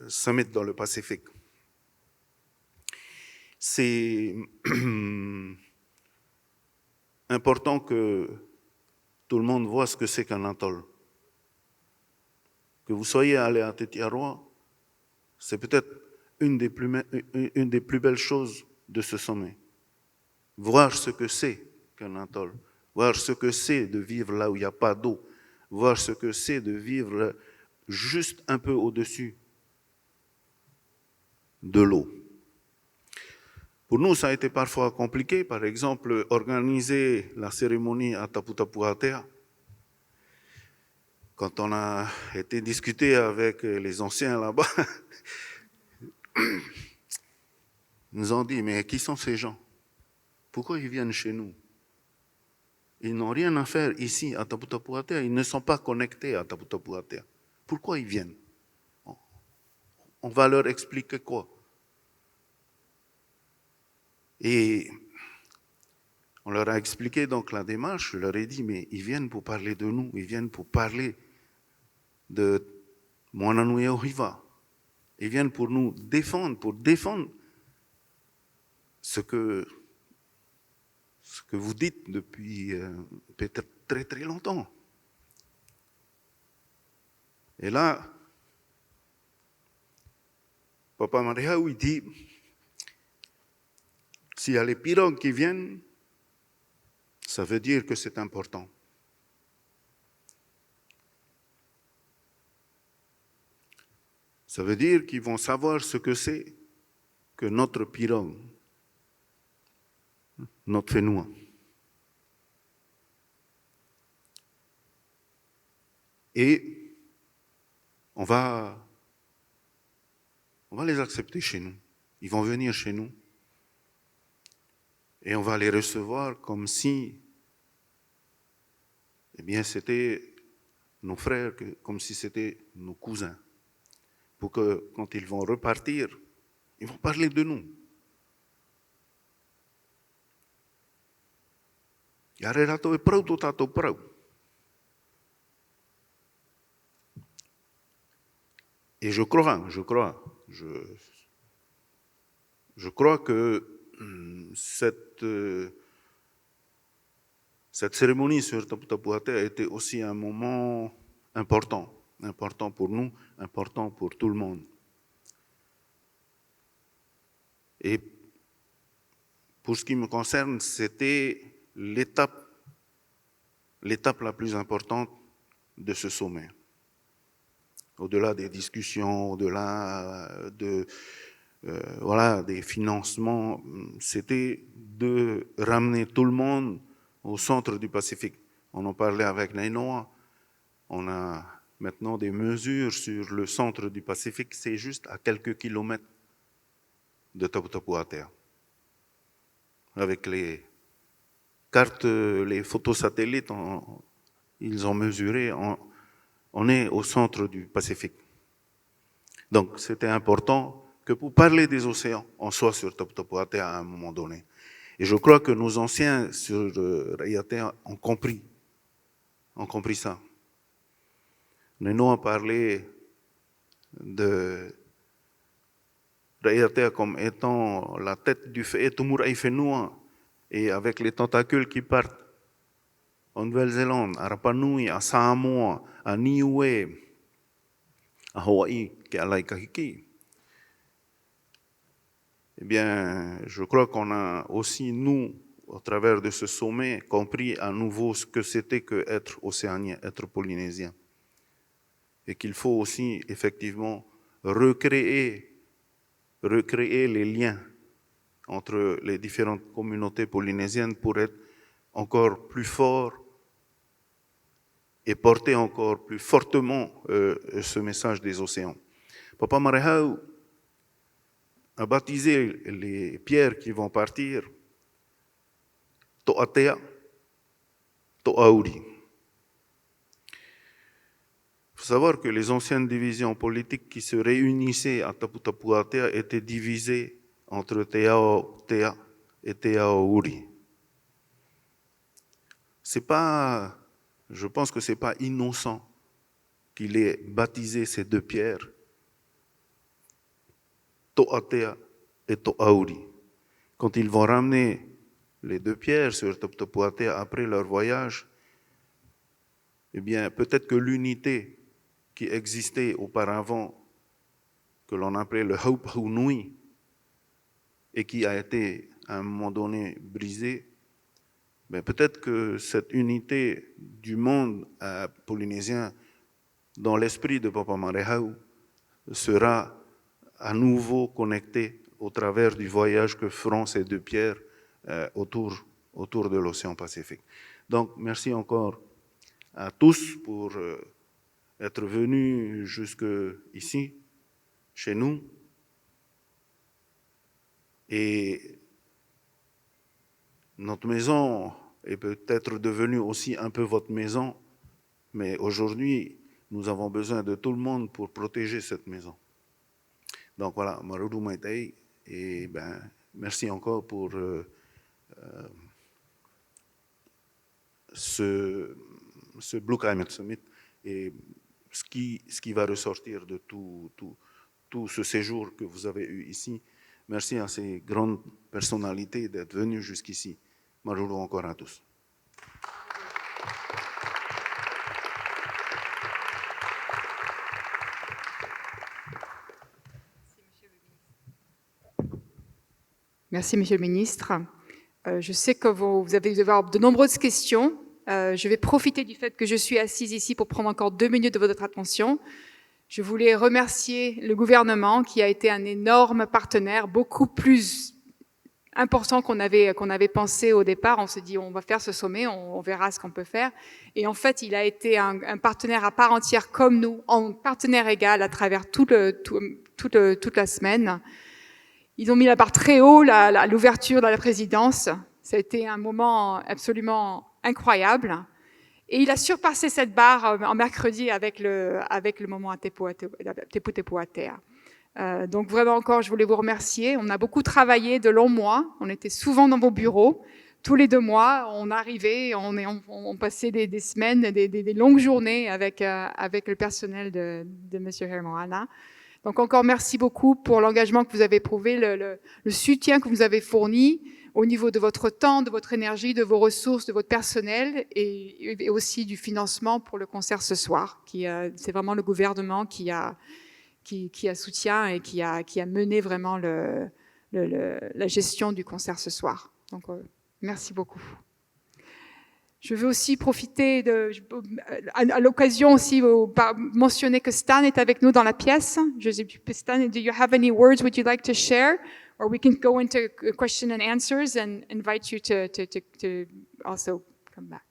Summit dans le Pacifique. C'est important que tout le monde voit ce que c'est qu'un atoll. Que vous soyez allé à Tetiaroa, c'est peut-être une des plus belles choses de ce sommet. Voir ce que c'est qu'un atoll, voir ce que c'est de vivre là où il n'y a pas d'eau, voir ce que c'est de vivre juste un peu au-dessus de l'eau. Pour nous, ça a été parfois compliqué. Par exemple, organiser la cérémonie à Taputapuatea. Quand on a été discuter avec les anciens là-bas, ils nous ont dit, mais qui sont ces gens? Pourquoi ils viennent chez nous? Ils n'ont rien à faire ici à Taputapuatea. Ils ne sont pas connectés à Taputapuatea. Pourquoi ils viennent? On va leur expliquer quoi? Et on leur a expliqué donc la démarche. Je leur ai dit, mais ils viennent pour parler de nous. Ils viennent pour parler de Moananui Ohiva. Ils viennent pour nous défendre, ce que vous dites depuis peut-être très très longtemps. Et là, Papa Mariaou, il dit, s'il y a les pirogues qui viennent, ça veut dire que c'est important. Ça veut dire qu'ils vont savoir ce que c'est que notre pirogue, notre fénois. Et on va les accepter chez nous. Ils vont venir chez nous. Et on va les recevoir comme si, c'était nos frères, comme si c'était nos cousins. Pour que, quand ils vont repartir, ils vont parler de nous. Yarerato e prou, tato prou. Et je crois que cette cérémonie sur Taputapuatea était aussi un moment important pour nous, important pour tout le monde. Et pour ce qui me concerne, c'était l'étape la plus importante de ce sommet. Au-delà des discussions, au-delà voilà, des financements, c'était de ramener tout le monde au centre du Pacifique. On en parlait avec l'INOA. On a maintenant des mesures sur le centre du Pacifique. C'est juste à quelques kilomètres de Tapu-Tapu-Atea. Avec les cartes, les photos satellites, ils ont mesuré, on est au centre du Pacifique. Donc c'était important que pour parler des océans, on soit sur Tapu-Tapu-Atea à un moment donné. Et je crois que nos anciens sur Raiatea ont compris ça. Neno a parlé de Raiatea comme étant la tête du Tumur Aifenua, et avec les tentacules qui partent en Nouvelle-Zélande, à Rapa Nui, à Samoa, à Niue, à Hawaï, à Laikahiki. Eh bien, je crois qu'on a aussi, nous, au travers de ce sommet, compris à nouveau ce que c'était qu'être océanien, être polynésien. Et qu'il faut aussi, effectivement, recréer les liens entre les différentes communautés polynésiennes pour être encore plus forts et porter encore plus fortement ce message des océans. Papa Marehau a baptisé les pierres qui vont partir To'atea, To'auri. Il faut savoir que les anciennes divisions politiques qui se réunissaient à Tapu-Tapu-Atea étaient divisées entre Teaotea et Teaouri. Je pense que ce n'est pas innocent qu'il ait baptisé ces deux pierres, To'atea et To'auri. Quand ils vont ramener les deux pierres sur Tapu-Tapu-Atea après leur voyage, eh bien, peut-être que l'unité qui existait auparavant, que l'on appelait le Haupaunui, et qui a été à un moment donné brisée, mais peut-être que cette unité du monde polynésien dans l'esprit de Papa Marehau sera à nouveau connectée au travers du voyage que feront ces deux pierres autour de l'océan Pacifique. Donc, merci encore à tous pour être venus jusque ici, chez nous. Et notre maison est peut-être devenue aussi un peu votre maison, mais aujourd'hui, nous avons besoin de tout le monde pour protéger cette maison. Donc voilà, Marudu Maitei, et merci encore pour ce Blue Climate Summit et ce qui va ressortir de tout ce séjour que vous avez eu ici. Merci à ces grandes personnalités d'être venus jusqu'ici. Marudu encore à tous. Merci, Monsieur le Ministre. Je sais que vous avez avoir de nombreuses questions. Je vais profiter du fait que je suis assise ici pour prendre encore 2 minutes de votre attention. Je voulais remercier le gouvernement qui a été un énorme partenaire, beaucoup plus important qu'on avait pensé au départ. On s'est dit, on va faire ce sommet, on verra ce qu'on peut faire. Et en fait, il a été un partenaire à part entière comme nous, en partenaire égal à travers toute la semaine. Ils ont mis la barre très haut, l'ouverture de la présidence. Ça a été un moment absolument incroyable. Et il a surpassé cette barre en mercredi avec le moment à Tapu-Tapu-Atea. Donc vraiment encore, je voulais vous remercier. On a beaucoup travaillé de longs mois. On était souvent dans vos bureaux. Tous les 2 mois, on arrivait, on passait des semaines, des longues journées avec le personnel de M. Hermoana. Donc encore merci beaucoup pour l'engagement que vous avez éprouvé, le soutien que vous avez fourni au niveau de votre temps, de votre énergie, de vos ressources, de votre personnel et aussi du financement pour le concert ce soir. C'est vraiment le gouvernement qui a soutien et qui a mené vraiment la gestion du concert ce soir. Donc merci beaucoup. Je veux aussi profiter à l'occasion aussi mentionner que Stan est avec nous dans la pièce. Je sais plus, Stan, do you have any words would you like to share? Or we can go into question and answers and invite you to also come back.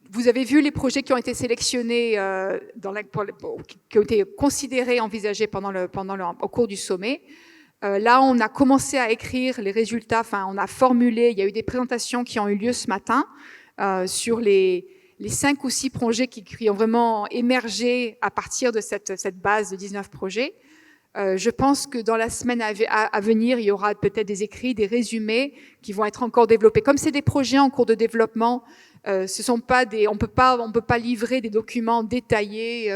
Vous avez vu les projets qui ont été sélectionnés, qui ont été considérés, envisagés au cours du sommet. Là, on a commencé à écrire les résultats, enfin, on a formulé, il y a eu des présentations qui ont eu lieu ce matin sur les 5 ou 6 projets qui ont vraiment émergé à partir de cette base de 19 projets. Je pense que dans la semaine à venir, il y aura peut-être des écrits, des résumés qui vont être encore développés. Comme c'est des projets en cours de développement, on peut pas livrer des documents détaillés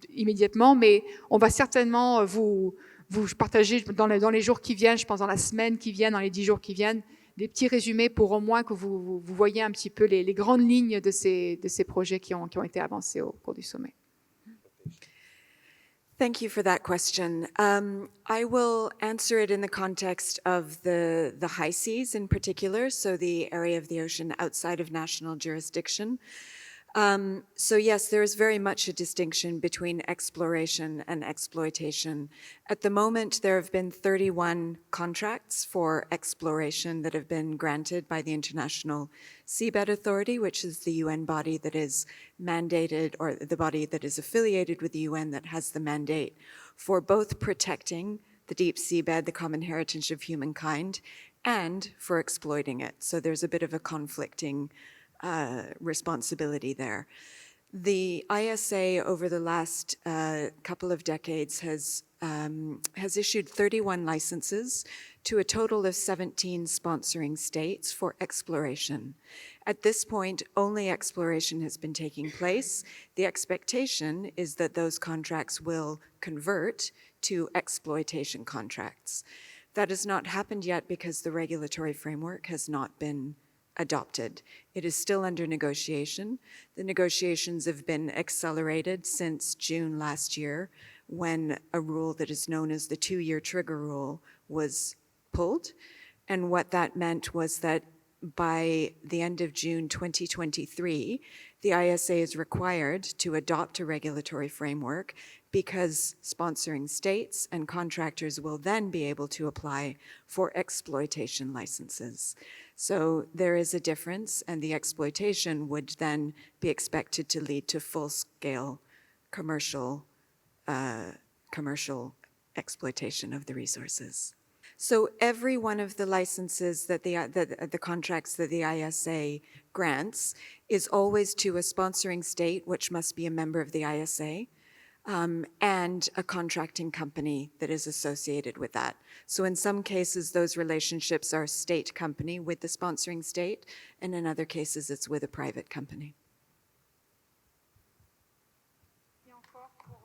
immédiatement, mais on va certainement vous partager dans les jours qui viennent, je pense dans la semaine qui vient, dans les 10 jours qui viennent, des petits résumés pour au moins que vous voyez un petit peu les grandes lignes de ces projets qui ont été avancés au cours du sommet. Thank you for that question. I will answer it in the context of the high seas in particular, so the area of the ocean outside of national jurisdiction. So yes, there is very much a distinction between exploration and exploitation. At the moment, there have been 31 contracts for exploration that have been granted by the International Seabed Authority, which is the UN body that is mandated, or the body that is affiliated with the UN that has the mandate for both protecting the deep seabed, the common heritage of humankind, and for exploiting it. So there's a bit of a conflicting responsibility there. The ISA over the last couple of decades has issued 31 licenses to a total of 17 sponsoring states for exploration. At this point, only exploration has been taking place. The expectation is that those contracts will convert to exploitation contracts. That has not happened yet because the regulatory framework has not been adopted. It is still under negotiation. The negotiations have been accelerated since June last year, when a rule that is known as the 2-year trigger rule was pulled. And what that meant was that by the end of June 2023, the ISA is required to adopt a regulatory framework, because sponsoring states and contractors will then be able to apply for exploitation licenses. So there is a difference, and the exploitation would then be expected to lead to full-scale commercial exploitation of the resources. So every one of the licenses that the contracts that the ISA grants is always to a sponsoring state, which must be a member of the ISA, and a contracting company that is associated with that. So in some cases, those relationships are state company with the sponsoring state, and in other cases, it's with a private company. Et encore pour